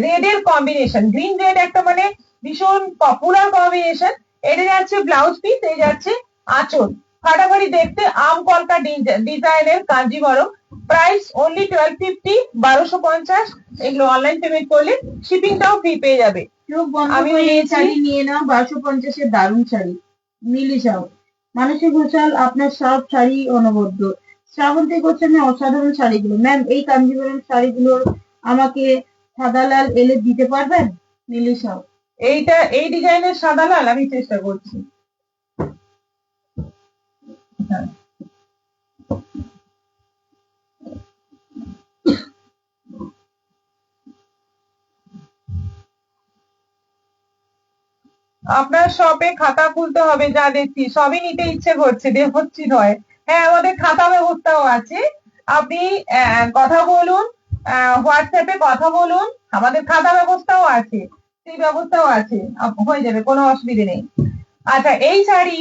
রেড এর কম্বিনেশন, গ্রিন রেড একটা মানে ভীষণ পপুলার কম্বিনেশন। এটা যাচ্ছে ব্লাউজ পিস, এই যাচ্ছে আঁচল, ফাটাফাটি দেখতে, আম কলকা ডিজাইনের কাঞ্জিভরম। Price only 1250, 1250। এগুলো অনলাইন পেমেন্ট করলে শিপিংটাও ফ্রি পেয়ে যাবে। আমি এই শাড়ি নিয়ে নাও, 1250-এর দারুণ শাড়ি, মিলিশাও। মানসী ঘোষাল, আপনার সব শাড়ি অনবদ্য। শ্রাবন্তী গোস্বামী, অসাধারণ শাড়িগুলো। ম্যাম, এই কাঞ্জিভরম শাড়িগুলোর আমাকে সাদা লাল এলে দিতে পারবেন? মিলিশাও। এইটা এই ডিজাইনের সাদা লাল আমি চেষ্টা করছি। হ্যাঁ, আপনার শপে খাতা খুলতে হবে, যা দেখছি সবই নিতে ইচ্ছে করছে, দেবচ্ছি নয়। হ্যাঁ, আমাদের খাতা ব্যবস্থাও আছে, আপনি কথা বলুন, হোয়াটসঅ্যাপে কথা বলুন, আমাদের খাতা ব্যবস্থাও আছে, সেই ব্যবস্থাও আছে, হয়ে যাবে, কোনো অসুবিধে নেই। আচ্ছা, এই শাড়ি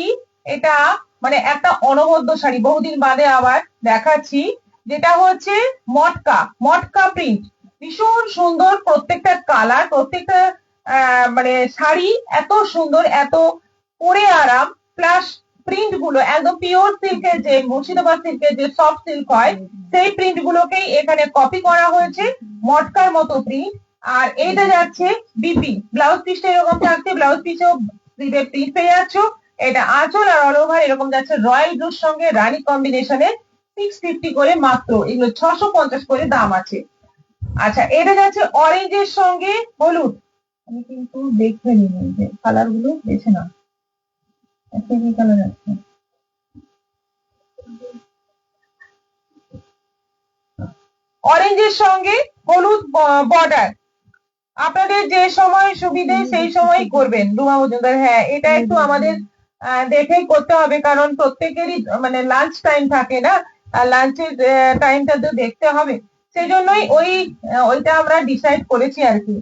এটা মানে একটা অনবদ্য শাড়ি, বহুদিন বাদে আবার দেখাচ্ছি, যেটা হচ্ছে মটকা মটকা প্রিন্ট, ভীষণ সুন্দর প্রত্যেকটা কালার, প্রত্যেকটা মানে শাড়ি এত সুন্দর, এত পরে আরাম, প্লাস প্রিন্ট গুলো একদম পিওর সিল্কের, যে মুর্শিদাবাদ সিল্কের যে সফট সিল্ক হয় সেই প্রিন্ট গুলোকেই এখানে কপি করা হয়েছে, মটকার মতো প্রিন্ট। আর এইটা যাচ্ছে বিপি, ব্লাউজ পিসটা এরকম থাকছে, ব্লাউজ পিসেও স্লিভে প্রিন্ট পেয়ে যাচ্ছ। এটা আঁচল আর অল ওভার এরকম যাচ্ছে রয়্যাল ব্লুর সঙ্গে রানী কম্বিনেশনে, 650 করে মাত্র, এগুলো 650 করে দাম আছে। আচ্ছা, এটা যাচ্ছে অরেঞ্জের সঙ্গে হলুদ, আমি কিন্তু দেখে নিই যে কালার গুলো বেছে না, কি কালার আছে। অরেঞ্জের সঙ্গে হলুদ বর্ডার, আপনাদের যে সময় সুবিধে সেই সময় করবেন রুমা মজুমদার। হ্যাঁ, এটা একটু আমাদের দেখেই করতে হবে, কারণ প্রত্যেকেরই মানে লাঞ্চ টাইম থাকে না, আর লাঞ্চের টাইমটা তো দেখতে হবে, সেই জন্যই ওইটা আমরা ডিসাইড করেছি আর কি।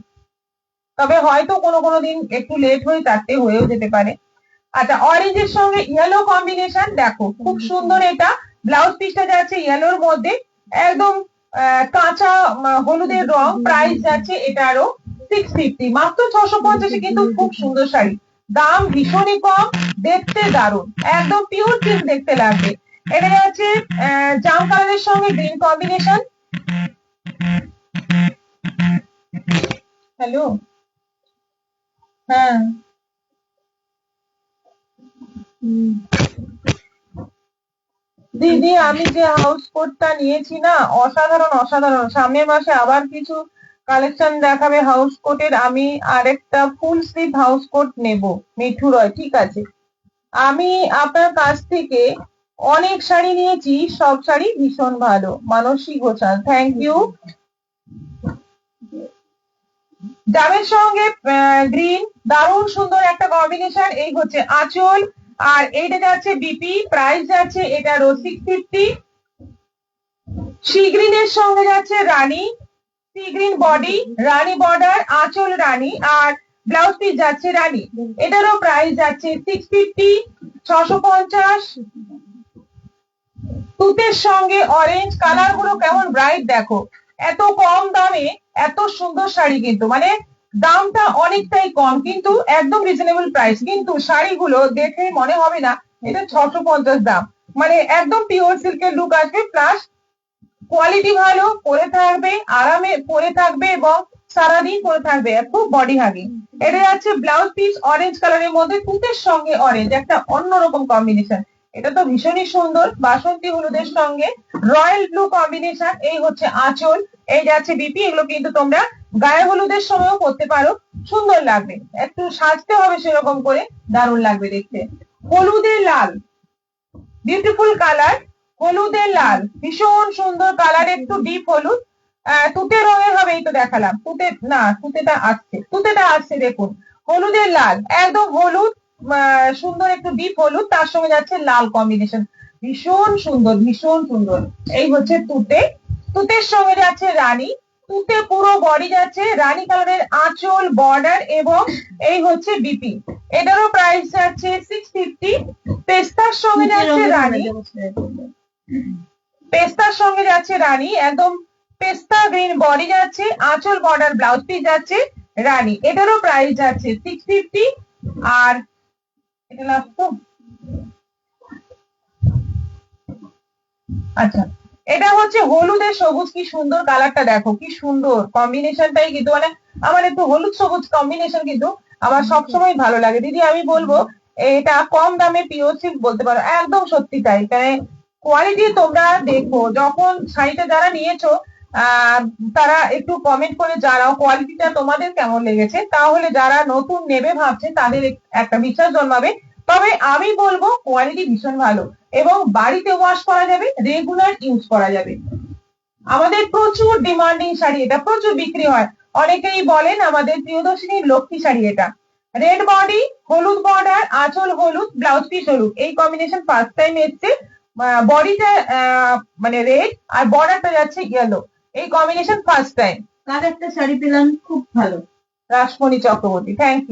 তবে হয়তো কোনো কোনো দিন একটু লেট হয়ে চারটে হয়েও যেতে পারে। আচ্ছা, অরেঞ্জের সঙ্গে ইয়েলো কম্বিনেশন, দেখো খুব সুন্দর, এটা ব্লাউজ পিসটা যাচ্ছে ইয়েলোর মধ্যে, একদম কাঁচা হলুদের রং, প্রাইস যাচ্ছে এটারও 650, মাত্র 650, কিন্তু খুব সুন্দর শাড়ি, দাম ভীষণই কম, দেখতে দারুণ, একদম পিওর সিল্ক দেখতে লাগবে। এটা যাচ্ছে জাম কালারের সঙ্গে গ্রিন কম্বিনেশন। হ্যালো, হ্যাঁ, দিদি আমি যে হাউস কোটটা নিয়েছি না, অসাধারণ অসাধারণ, সামনের মাসে আবার কিছু কালেকশন দেখাবে হাউস কোটের, আমি আরেকটা ফুল স্লিভ হাউস কোট নেব, মিঠু রয়, ঠিক আছে। আমি আপনার কাছ থেকে অনেক শাড়ি নিয়েছি, সব শাড়ি ভীষণ ভালো, মানসী ঘোষাল, থ্যাংক ইউ। জামের সঙ্গে গ্রিন, দারুণ সুন্দর একটা কম্বিনেশন, এই হচ্ছে আঁচল, আর এইটা যাচ্ছে বিপি, প্রাইস যাচ্ছে এটারও 650। সি গ্রিনের সঙ্গে যাচ্ছে রানী, সি গ্রিন বডি, রানী বর্ডার, আঁচল রানী, আর ব্লাউজ পিস যাচ্ছে রানী, এটারও প্রাইস যাচ্ছে 650, 650। তুতের সঙ্গে অরেঞ্জ, কালার গুলো কেমন ব্রাইট দেখো, এত কম দামে এত সুন্দর শাড়ি, কিন্তু মানে দামটা অনেকটাই কম, কিন্তু একদম রিজনেবল প্রাইস, কিন্তু শাড়িগুলো দেখে মনে হবে না এটা 650 দাম, মানে একদম পিওর সিল্কের লুক আসবে, প্লাস কোয়ালিটি ভালো, পরে থাকবে আরামে, পরে থাকবে এবং সারাদিন পরে থাকবে, খুব বডি হাগিং। এটা যাচ্ছে ব্লাউজ পিস অরেঞ্জ কালারের মধ্যে, তুতের সঙ্গে অরেঞ্জ, একটা অন্যরকম কম্বিনেশন, এটা তো ভীষণই সুন্দর, বাসন্তী হলুদের সঙ্গে রয়্যাল ব্লু কম্বিনেশন, এই হচ্ছে আঁচল, এই যাচ্ছে বিপি, এগুলো কিন্তু তোমরা গায়ে হলুদের সময়ও করতে পারো, সুন্দর লাগবে, একটু সাজতে হবে সেরকম করে, দারুণ লাগবে দেখতে। হলুদের লাল, বিউটিফুল কালার, হলুদের লাল, ভীষণ সুন্দর কালার, একটু ডিপ হলুদ, তুতে রঙের হবে, এই তো দেখালাম, তুতে না, তুতেটা আসছে দেখুন, হলুদের লাল, একদম হলুদ, সুন্দর একটু ডিপ হলুদ, তার সঙ্গে যাচ্ছে লাল কম্বিনেশন, ভীষণ সুন্দর ভীষণ সুন্দর। এই হচ্ছে তুতে, তুতের সঙ্গে যাচ্ছে রানী, তুতে পুরো বডি যাচ্ছে রানী কালারের, আঁচল বর্ডার এবং এই হচ্ছে বিপি, এটারও প্রাইস যাচ্ছে 650। পেস্তার সঙ্গে যাচ্ছে রানী, পেস্তার সঙ্গে যাচ্ছে রানী, একদম পেস্তা গ্রিন বডি যাচ্ছে, আঁচল বর্ডার, ব্লাউজ পিস যাচ্ছে রানী, এটারও প্রাইস যাচ্ছে 650। আর এটা লাস্ট তো, আচ্ছা, এটা হচ্ছে হলুদের সবুজ, কি সুন্দর কালারটা দেখো, কি সুন্দর কম্বিনেশনটাই, কিন্তু মানে আমার একটু হলুদ সবুজ কম্বিনেশন কিন্তু আমার সবসময় ভালো লাগে দিদি, আমি বলবো এটা কম দামে পিওর সিল্ক বলতে পারো, একদম সত্যি তাই, মানে কোয়ালিটি তোমরা দেখো, যখন শাড়িটা যারা নিয়েছো তারা একটু কমেন্ট করে জানাও কোয়ালিটিটা তোমাদের কেমন লেগেছে, তাহলে যারা নতুন নেবে ভাবছে তাদের একটা বিশ্বাস জন্মাবে। তবে আমি বলবো কোয়ালিটি ভীষণ ভালো, এবং বাড়িতে ওয়াশ করা যাবে, রেগুলার ইউজ করা যাবে। আমাদের প্রচুর ডিমান্ডিং শাড়ি, এটা প্রচুর বিক্রি হয়, অনেকেই বলেন আমাদের প্রিয়দর্শিনীর লক্ষ্মী শাড়ি, এটা রেড বডি, হলুদ বর্ডার, আঁচল হলুদ, ব্লাউজ পিস হলুদ, এই কম্বিনেশন ফার্স্ট টাইম এসছে, বডিটা মানে রেড আর বর্ডারটা যাচ্ছে ইয়েলো, এই কম্বিনেশন ফার্স্ট টাইম। কার একটা শাড়ি পেলাম খুব ভালো। Rasmoni Chakraborty, thank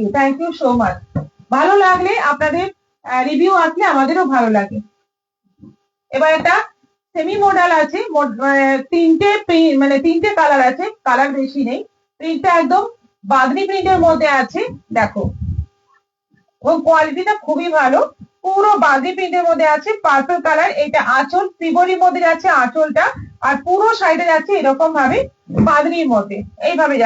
you so much. ভালো লাগলে আপনাদের রিভিউ আসলে আমাদেরও ভালো লাগে। এবার একটা সেমি মডাল আছে, তিনটে কালার আছে, কালার বেশি নেই, প্রিন্টটা একদম বাঁধনি প্রিন্টের মধ্যে আছে। দেখো, এবং কোয়ালিটিটা খুবই ভালো, পুরো বাঁধনি প্রিন্টের মধ্যে আছে, পার্পল কালার। এটা আঁচল শ্রীবলির মধ্যে যাচ্ছে আঁচলটা, আর পুরো সাইডে যাচ্ছে এরকম ভাবে বাঁধনির মধ্যে, এইভাবে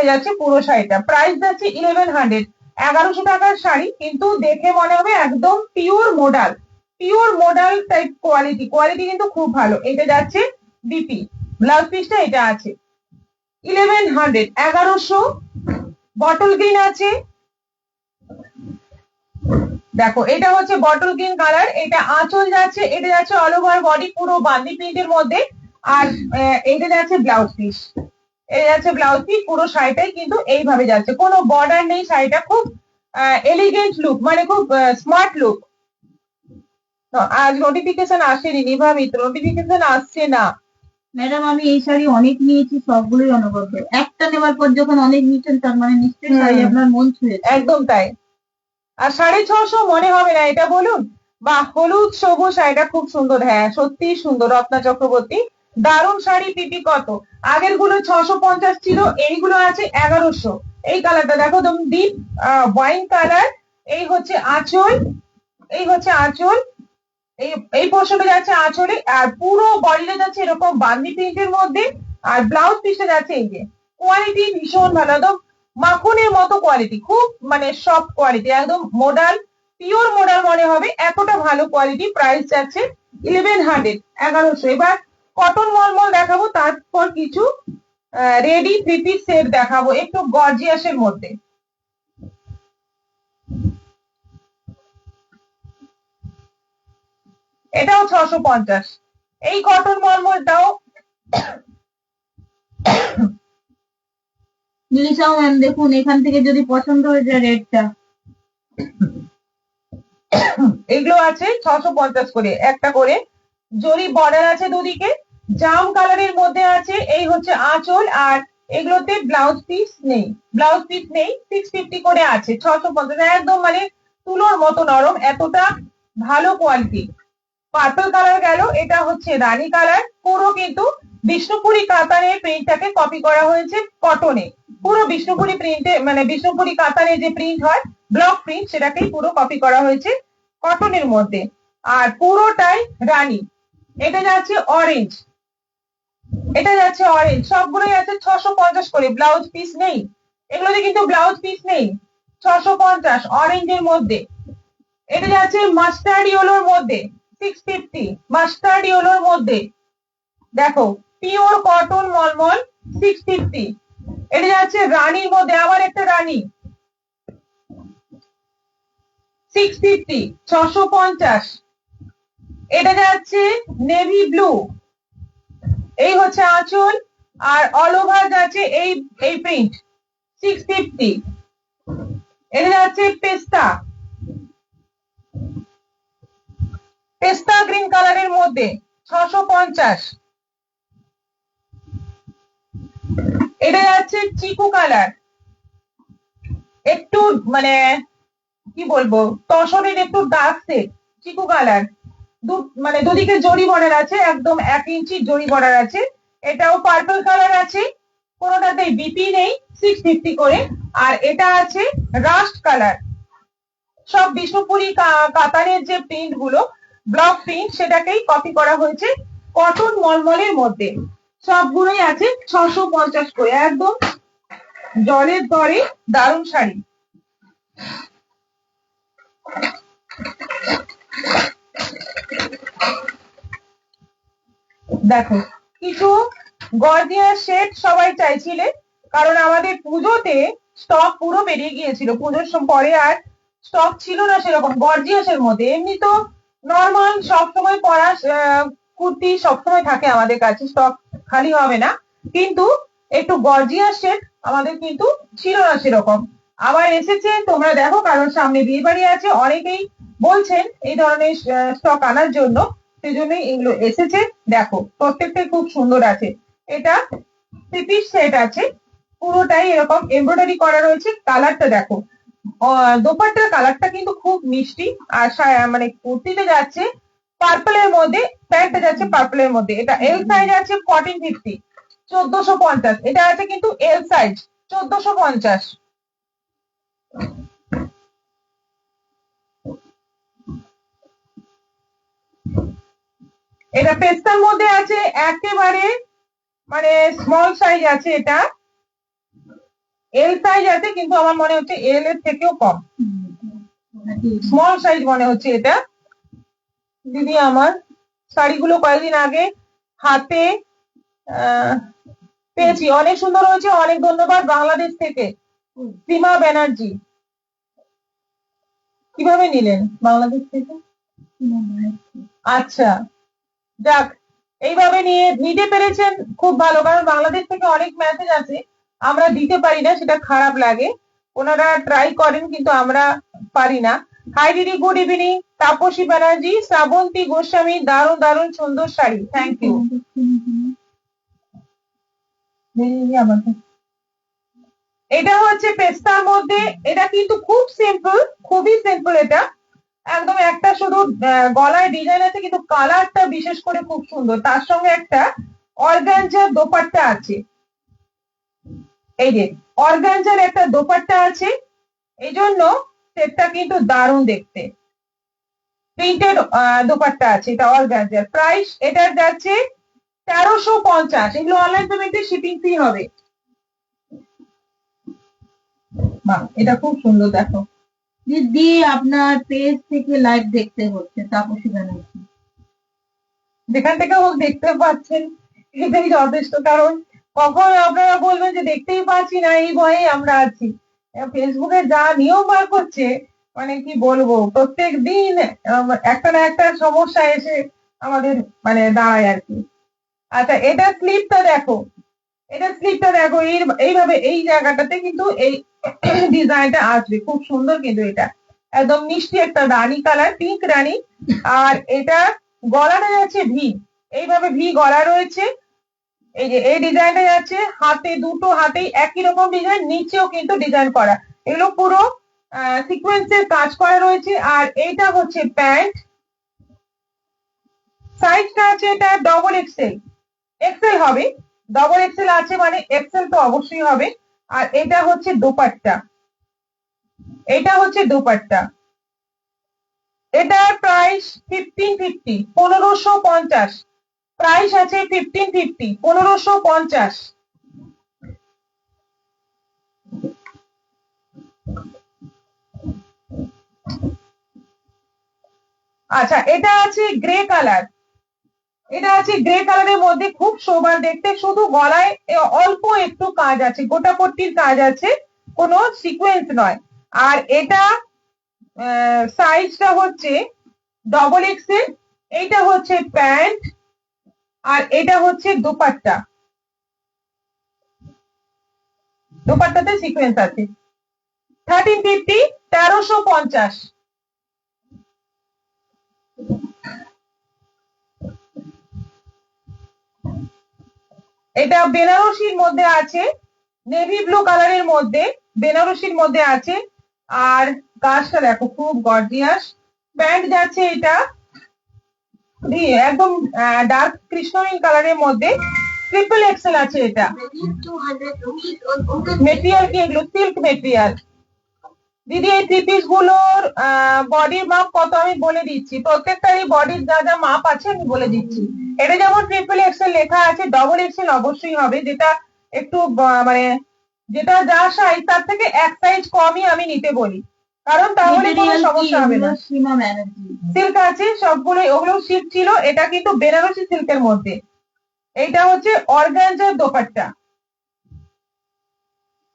যাচ্ছে পুরো শাড়িটা। প্রাইস যাচ্ছে 1100, 1100 টাকার শাড়ি, কিন্তু দেখে মনে হবে একদম পিওর মোডাল টাইপ কোয়ালিটি কিন্তু খুব ভালো। এটা যাচ্ছে বিপি, ব্লাউজ পিসটা এটা আছে 1100, 1100। বটল গ্রিন আছে, দেখো এটা হচ্ছে বটল গ্রিন কালার। এটা আঁচল যাচ্ছে, এটা যাচ্ছে অল ওভার বডি পুরো বাঁধনি প্রিন্টের মধ্যে, আর এটা যাচ্ছে ব্লাউজ পিস, পুরো শাড়িটাই কিন্তু এইভাবে যাচ্ছে, কোনো বর্ডার নেই। শাড়িটা খুব এলিগেন্ট লুক, মানে খুব স্মার্ট লুক। আজ নোটিফিকেশন আসেনি নিভা মিত্র, নোটিফিকেশন আসছে না। ম্যাডাম আমি এই শাড়ি অনেক নিয়েছি, সবগুলোই অনবদ্য। একটা নেওয়ার পর যখন অনেক নিচ্ছেন, তার মানে নিশ্চয়ই শাড়ি আপনার মন ছুঁয়েছে। একদম তাই। আর 650 মনে হবে না এটা বলুন? বা হলুদ সবুজ শাড়িটা খুব সুন্দর, হ্যাঁ সত্যি সুন্দর। রত্না চক্রবর্তী, দারুণ শাড়ি। পিপি কত? আগের গুলো 650 ছিল, এইগুলো আছে 1100। এই কালারটা দেখো, একদম ডিপ ওয়াইন কালার। এই হচ্ছে আঁচল, এই পোর্শনটা যাচ্ছে আঁচলে, আর পুরো বডিটা যাচ্ছে এরকম বান্দি প্রিন্টের মধ্যে, আর ব্লাউজ পিসটা যাচ্ছে এই যে। কোয়ালিটি ভীষণ ভালো, একদম মাখনের মতো কোয়ালিটি, খুব মানে সফট কোয়ালিটি, একদম পিওর মোডাল মনে হবে, এতটা ভালো কোয়ালিটি। প্রাইস যাচ্ছে 1100, 1100। এবার কটন মলমল দেখাবো, তারপর কিছু রেডি থ্রি পিস সেট দেখাবো একটু গর্জিয়াসের মধ্যে। এটাও 650। এই কটন মলমলটাও নিলিশাও ম্যাম দেখুন, এখান থেকে যদি পছন্দ হয়ে যায় রেটটা, এগুলো আছে 650 করে, একটা করে জরি বর্ডার আছে দুদিকে, জাম কালারের মধ্যে আছে। এই হচ্ছে আঁচল, আর এগুলোতে ব্লাউজ পিস নেই, 650 করে আছে। 650 একদম মানে তুলোর মতো নরম, এতটা ভালো কোয়ালিটি। পার্পল কালার গেল, এটা হচ্ছে রানী কালার। পুরো কিন্তু বিষ্ণুপুরি কাতানের প্রিন্টটাকে কপি করা হয়েছে কটনে, পুরো বিষ্ণুপুরি প্রিন্টে, মানে বিষ্ণুপুরি কাতানের যে প্রিন্ট হয় ব্লক প্রিন্ট, সেটাকেই পুরো কপি করা হয়েছে কটনের মধ্যে, আর পুরোটাই রানী। এটা যাচ্ছে অরেঞ্জ, সবগুলোই আছে 650 করে, ব্লাউজ পিস নেই এগুলোতে, কিন্তু ব্লাউজ পিস নেই। 650 অরেঞ্জের মধ্যে। এটা যাচ্ছে মাস্টার্ড ইয়েলোর মধ্যে, 650 মাস্টার্ড ইয়েলোর মধ্যে, দেখো পিওর কটন মলমল, 650। এটা যাচ্ছে রানীর মধ্যে, আবার একটা রানী, 650, 650। এটা যাচ্ছে নেভি ব্লু, এই হচ্ছে আঁচল, আর অল ওভার যাচ্ছে এই প্রিন্ট, 650। এটা যাচ্ছে পেস্তা গ্রিন কালারের মধ্যে, 650। এটা যাচ্ছে চিকু কালার, একটু মানে কি বলবো, তসরের একটু ডার্ক সেট, চিকু কালার, মানে দুদিকে জরি বর্ডার আছে, একদম 1 ইঞ্চি জরি বর্ডার আছে। এটাও পার্পল কালার আছে, কোনোটাতে বিপি নেই, 650 করে। আর এটা আছে রাস্ট কালার, সব বিষ্ণুপুরি কাতানের যে প্রিন্ট গুলো ব্লক প্রিন্ট, সেটাকেই কপি করা হয়েছে কটন মলমলের মধ্যে। সবগুলোই আছে 650 করে, একদম জলের দরে দারুণ শাড়ি। দেখো কিছু গর্জিয়াস শেড সবাই চাইছিলে, কারণ আমাদের পুজোতে স্টক পুরো বেরিয়ে গিয়েছিল, পুজোর পরে আর স্টক ছিল না সেরকম গর্জিয়াসের মধ্যে। এমনি তো নর্মাল সবসময় পরা কুর্তি সবসময় থাকে আমাদের কাছে, স্টক খালি হবে না, কিন্তু একটু গর্জিয়াস শেড আমাদের কিন্তু ছিল না সেরকম। আবার এসেছে, তোমরা দেখো, কারণ সামনে বিয়ে বাড়ি আছে, অনেকেই বলছেন এই ধরনের স্টক আনার জন্য। সেজন্যই এগুলো এসেছে। দেখো প্রত্যেকটাই খুব সুন্দর আছে। এটা থ্রি পিস সেট আছে, পুরোটাই এরকম এমব্রয়ডারি করা রয়েছে। কালারটা দেখো, দোপাট্টার কালারটা কিন্তু খুব মিষ্টি। আর মানে কুর্তিতে যাচ্ছে পার্পলের মধ্যে, প্যান্টটা যাচ্ছে পার্পলের মধ্যে। এটা এল সাইজ আছে 1450, 1450। এটা আছে কিন্তু এল সাইজ 1450। এটা পেস্তার মধ্যে আছে একেবারে মানে স্মল সাইজ আছে। এটা এল সাইজ আছে, কিন্তু আমার মনে হচ্ছে এল এর থেকেও কম, স্মল সাইজ মনে হচ্ছে এটা। দিদি আমার শাড়িগুলো কয়েকদিন আগে হাতে পেয়েছি, অনেক সুন্দর হয়েছে। অনেক ধন্যবাদ বাংলাদেশ থেকে সীমা ব্যানার্জি। কিভাবে নিলেন বাংলাদেশ থেকে? আচ্ছা, যাক, এইভাবে নিতে পেরেছেন খুব ভালো, কারণ বাংলাদেশ থেকে অনেক মেসেজ আছে আমরা দিতে পারি না, সেটা খারাপ লাগে। ওনারা ট্রাই করেন কিন্তু আমরা পারি না। হাই দিদি, গুড ইভিনিং। তাপসী ব্যানার্জি, শ্রাবন্তী গোস্বামী, দারুণ দারুণ সুন্দর শাড়ি, থ্যাংক ইউ। এটা হচ্ছে পেস্তার মধ্যে। এটা কিন্তু খুব সিম্পল, খুবই সিম্পল। এটা একদম একটা শুধু গলায় ডিজাইন আছে, কিন্তু কালারটা বিশেষ করে খুব সুন্দর। তার সঙ্গে একটা অর্গানজার দোপাট্টা আছে। এই যে অর্গানজার একটা দোপাট্টা আছে, এই জন্য সেটটা কিন্তু দারুণ দেখতে। প্রিন্টেড দোপাট্টা আছে, এটা অর্গানজার। প্রাইস এটার যাচ্ছে 1350। এগুলো অনলাইন পেমেন্টে শিপিং ফ্রি হবে। বাহ, এটা খুব সুন্দর। দেখো দিদি আপনার পেজ থেকে লাইভ দেখতে হচ্ছে, তাপসী ব্যানার্জি। যেখান থেকে হোক দেখতে পাচ্ছেন, এটাই যথেষ্ট। কারণ কখন আপনারা বলবেন যে দেখতেই পাচ্ছি না, এই ভয়ে আমরা আছি। ফেসবুকে যা নিয়ম বার করছে, মানে কি বলবো, প্রত্যেক দিন একটা না একটা সমস্যা এসে আমাদের মানে দাঁড়ায় আর কি। আচ্ছা, এটা স্লিপটা দেখো, এটা স্লিপটা দেখো, এইভাবে এই জায়গাটাতে কিন্তু এই ডিজাইনটা আসবে, খুব সুন্দর। কিন্তু এটা একদম মিষ্টি একটা রানী কালার, পিঙ্ক রানী। আর এটা গলাটা যাচ্ছে ভি, এইভাবে ভি গলা রয়েছে। এই যে এই ডিজাইনটা যাচ্ছে হাতে, দুটো হাতেই একই রকম ডিজাইন, নিচেও কিন্তু ডিজাইন করা। এগুলো পুরো সিকোয়েন্সের কাজ করা রয়েছে। আর এইটা হচ্ছে প্যান্ট, সাইজটা আছে এটা ডবল এক্সেল, এক্সেল হবে। ডবল এক্সেল আছে মানে এক্সেল তো অবশ্যই হবে। আর এটা হচ্ছে দোপাট্টা, এটা হচ্ছে দোপাট্টা। এটার প্রাইস 1550, 1550। প্রাইস আছে 1550, 1550। আচ্ছা, এটা আছে গ্রে কালার, এটা আছে গ্রে কালারের মধ্যে, খুব সোবার দেখতে। শুধু গলায় অল্প একটু কাজ আছে, গোটাপট্টির কাজ আছে, কোনো সিকোয়েন্স নয়। আর এটা সাইজটা হচ্ছে ডবল এক্সেল। এইটা হচ্ছে প্যান্ট, আর এটা হচ্ছে দোপাট্টা। দোপাট্টাতে সিকোয়েন্স আছে। 1350, 1350। এটা বেনারসির মধ্যে আছে, নেভি ব্লু কালারের মধ্যে বেনারসির মধ্যে আছে। আর কাজটা দেখো খুব গর্জিয়াস। প্যান্ট যাচ্ছে এটা একদম ডার্ক কৃষ্ণনীল কালারের মধ্যে, ট্রিপল এক্সেল আছে। এটা মেটেরিয়াল কি, এগুলো সিল্ক মেটেরিয়াল। দিদি এই থ্রি পিস গুলোর বডির মাপ কত আমি বলে দিচ্ছি, প্রত্যেকটারই বডির যা যা মাপ আছে আমি বলে দিচ্ছি। এটা যেমন ট্রিপল এক্সেল লেখা আছে, ডবল এক্সেল অবশ্যই হবে। যেটা একটু মানে যেটা যা সাইজ তার থেকে এক সাইজ কমই আমি নিতে বলি, কারণ তাহলে কোনো সমস্যা হবে না। সীমা ব্যানার্জি। সিল্ক আছে সবগুলো, ওগুলো সিল্ক ছিল। এটা কিন্তু বেনারসি সিল্কের মধ্যে। এইটা হচ্ছে অর্গানজার দোপাট্টা,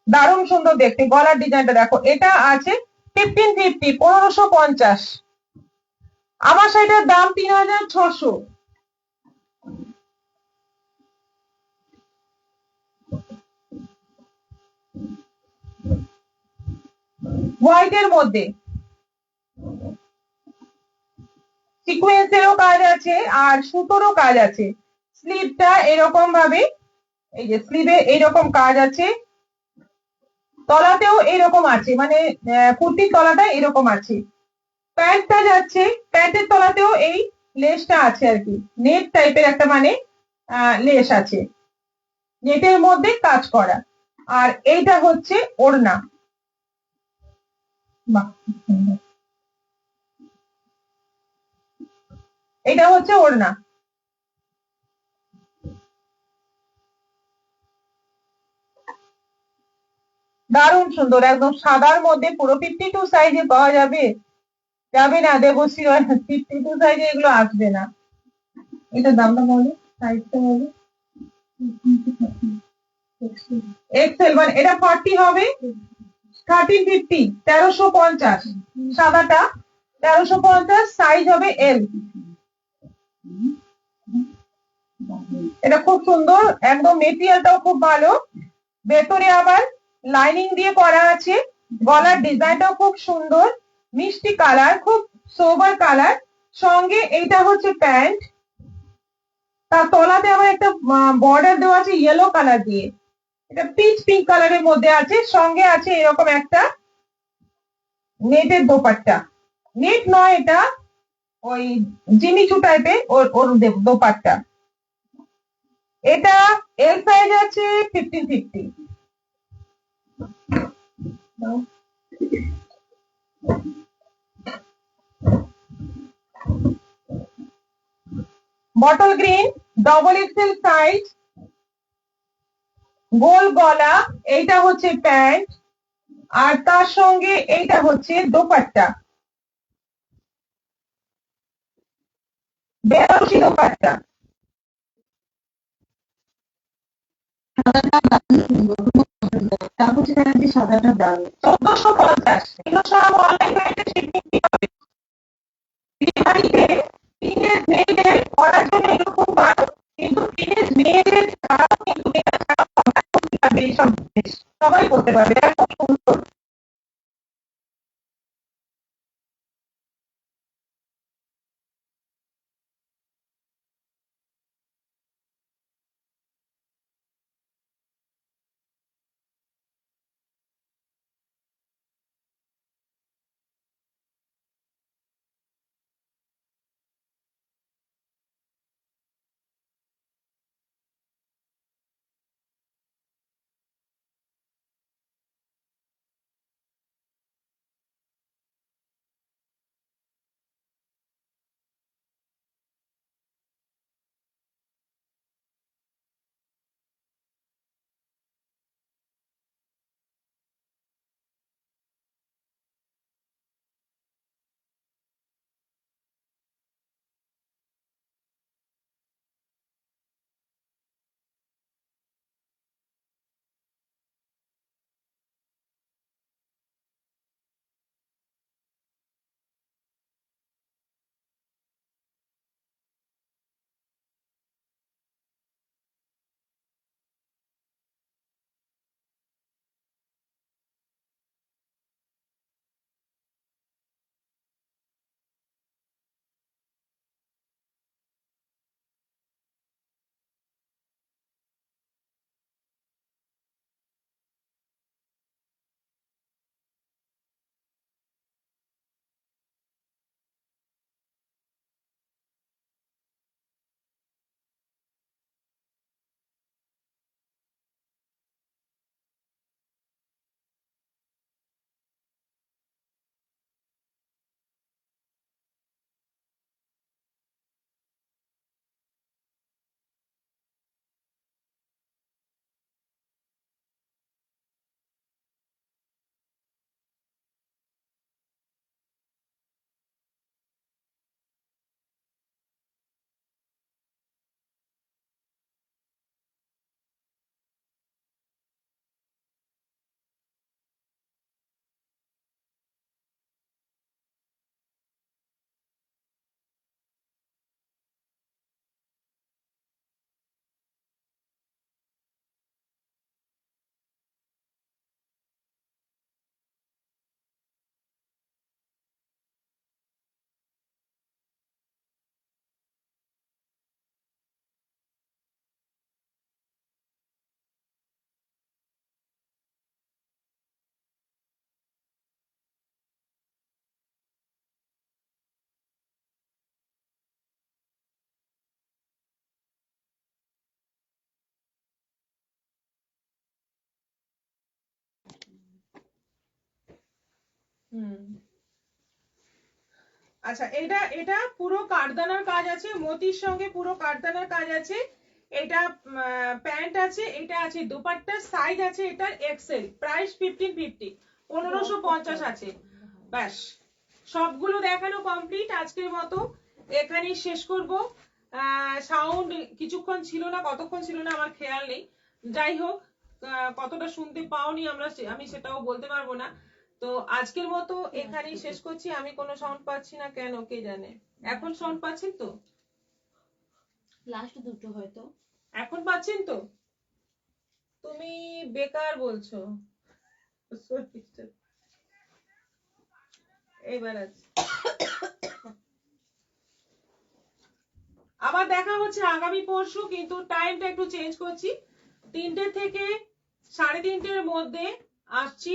দারুণ সুন্দর দেখতে। গলার ডিজাইনটা দেখো, এটা আছে 1550, 1550। আমার শাড়িটার দাম 3600। হোয়াইটের মধ্যে, সিকোয়েন্সেরও কাজ আছে আর সুতোরও কাজ আছে। স্লিভটা এরকম ভাবে, এই যে স্লিভে এইরকম কাজ আছে, তলাতেও এরকম আছে, মানে কুর্তির তলাটা এরকম আছে। প্যান্টটা যাচ্ছে, প্যান্টের তলাতেও এই লেসটা আছে আর কি, নেট টাইপের একটা মানে লেস আছে, নেটের মধ্যে কাজ করা। আর এইটা হচ্ছে ওড়না। বাহ, কি সুন্দর। এটা হচ্ছে ওড়না। দারুণ সুন্দর, একদম সাদার মধ্যে, পুরো 52 সাইজে পাওয়া যাবে? যাবে না দেবশ্রী, 52 সাইজে এগুলো আসবে না। এটা দামটা বলো, সাইজটা বলো। এক্সেল, মানে এটা 40 হবে। 1350, 1350 সাদাটা, 1350, সাইজ হবে এল। এটা খুব সুন্দর, একদম মেটেরিয়ালটাও খুব ভালো। ভেতরে আবার লাইনিং দিয়ে করা আছে, গলার ডিজাইনটাও খুব সুন্দর, মিষ্টি কালার, খুব সোবার কালার। সঙ্গে এইটা হচ্ছে প্যান্ট, তার তলাতে আবার একটা বর্ডার দেওয়া আছে ইয়েলো কালার দিয়ে, এটা পিচ পিঙ্ক কালারের মধ্যে আছে। সঙ্গে আছে এরকম একটা নেটের দোপাট্টা, নেট নয় এটা, ওই জিমিচু টাইপের ওর ওর দোপাট্টা। এটা এল সাইজ আছে 1550। Bottle green, double XL size, গোল গলা, এইটা হচ্ছে প্যান্ট, আর তার সঙ্গে এইটা হচ্ছে দোপাট্টা, বেনারসি দোপাট্টা। সাদাটা দারুণ সুন্দর, খুব সুন্দর। তারপর সেখানে যে সাদাটা দারুণ। 1450, এগুলো সব অনলাইন রেটে শিপিং হবে। বিয়েবাড়িতে টিনেজ মেয়েদের পরার জন্য এগুলো খুব ভালো, কিন্তু টিনেজ মেয়েদের ছাড়াও কিন্তু মেয়েরা ছাড়াও এইসব জিনিস সবাই করতে পারবে, খুব সুন্দর। হুম। আচ্ছা, এটা এটা পুরো কাঠদানার কাজ আছে, মতির সঙ্গে পুরো কাঠদানার কাজ আছে। এটা প্যান্ট আছে, এটা আছে দুপাট্টা, সাইজ আছে এটার এক্সেল, প্রাইস 1550, 1550 আছে। ব্যাস, সবগুলো দেখানো কমপ্লিট। আজকের মতো এখানেই শেষ করব। সাউন্ড কিছুক্ষণ ছিল না, কতক্ষণ ছিল না আমার খেয়াল নেই। যাই হোক, কতটা শুনতে পাওনি আমি সেটাও বলতে পারবো না। তো আজকের মতো এখানেই শেষ করছি। আমি কোনো সাউন্ড পাচ্ছি না, কেন কে জানে। এখন সাউন্ড পাচ্ছেন তো? লাস্ট দুটো হয়তো এখন পাচ্ছেন তো? তুমি বেকার বলছো। এবার আছে। আবার দেখা হচ্ছে আগামী পরশু, কিন্তু টাইমটা একটু চেঞ্জ করছি। 3টে থেকে 3:30-এর মধ্যে আসছি।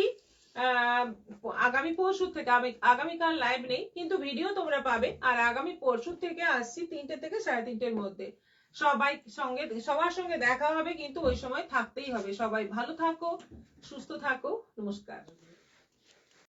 আগামী পরশু থেকে, আগামীকাল লাইভ নেই, কিন্তু ভিডিও তোমরা পাবে। আর আগামী পরশু থেকে আসছি 3টে থেকে 3:30-এর মধ্যে। সবার সঙ্গে দেখা হবে, কিন্তু ওই সময় থাকতেই হবে। সবাই ভালো থাকো, সুস্থ থাকো। নমস্কার।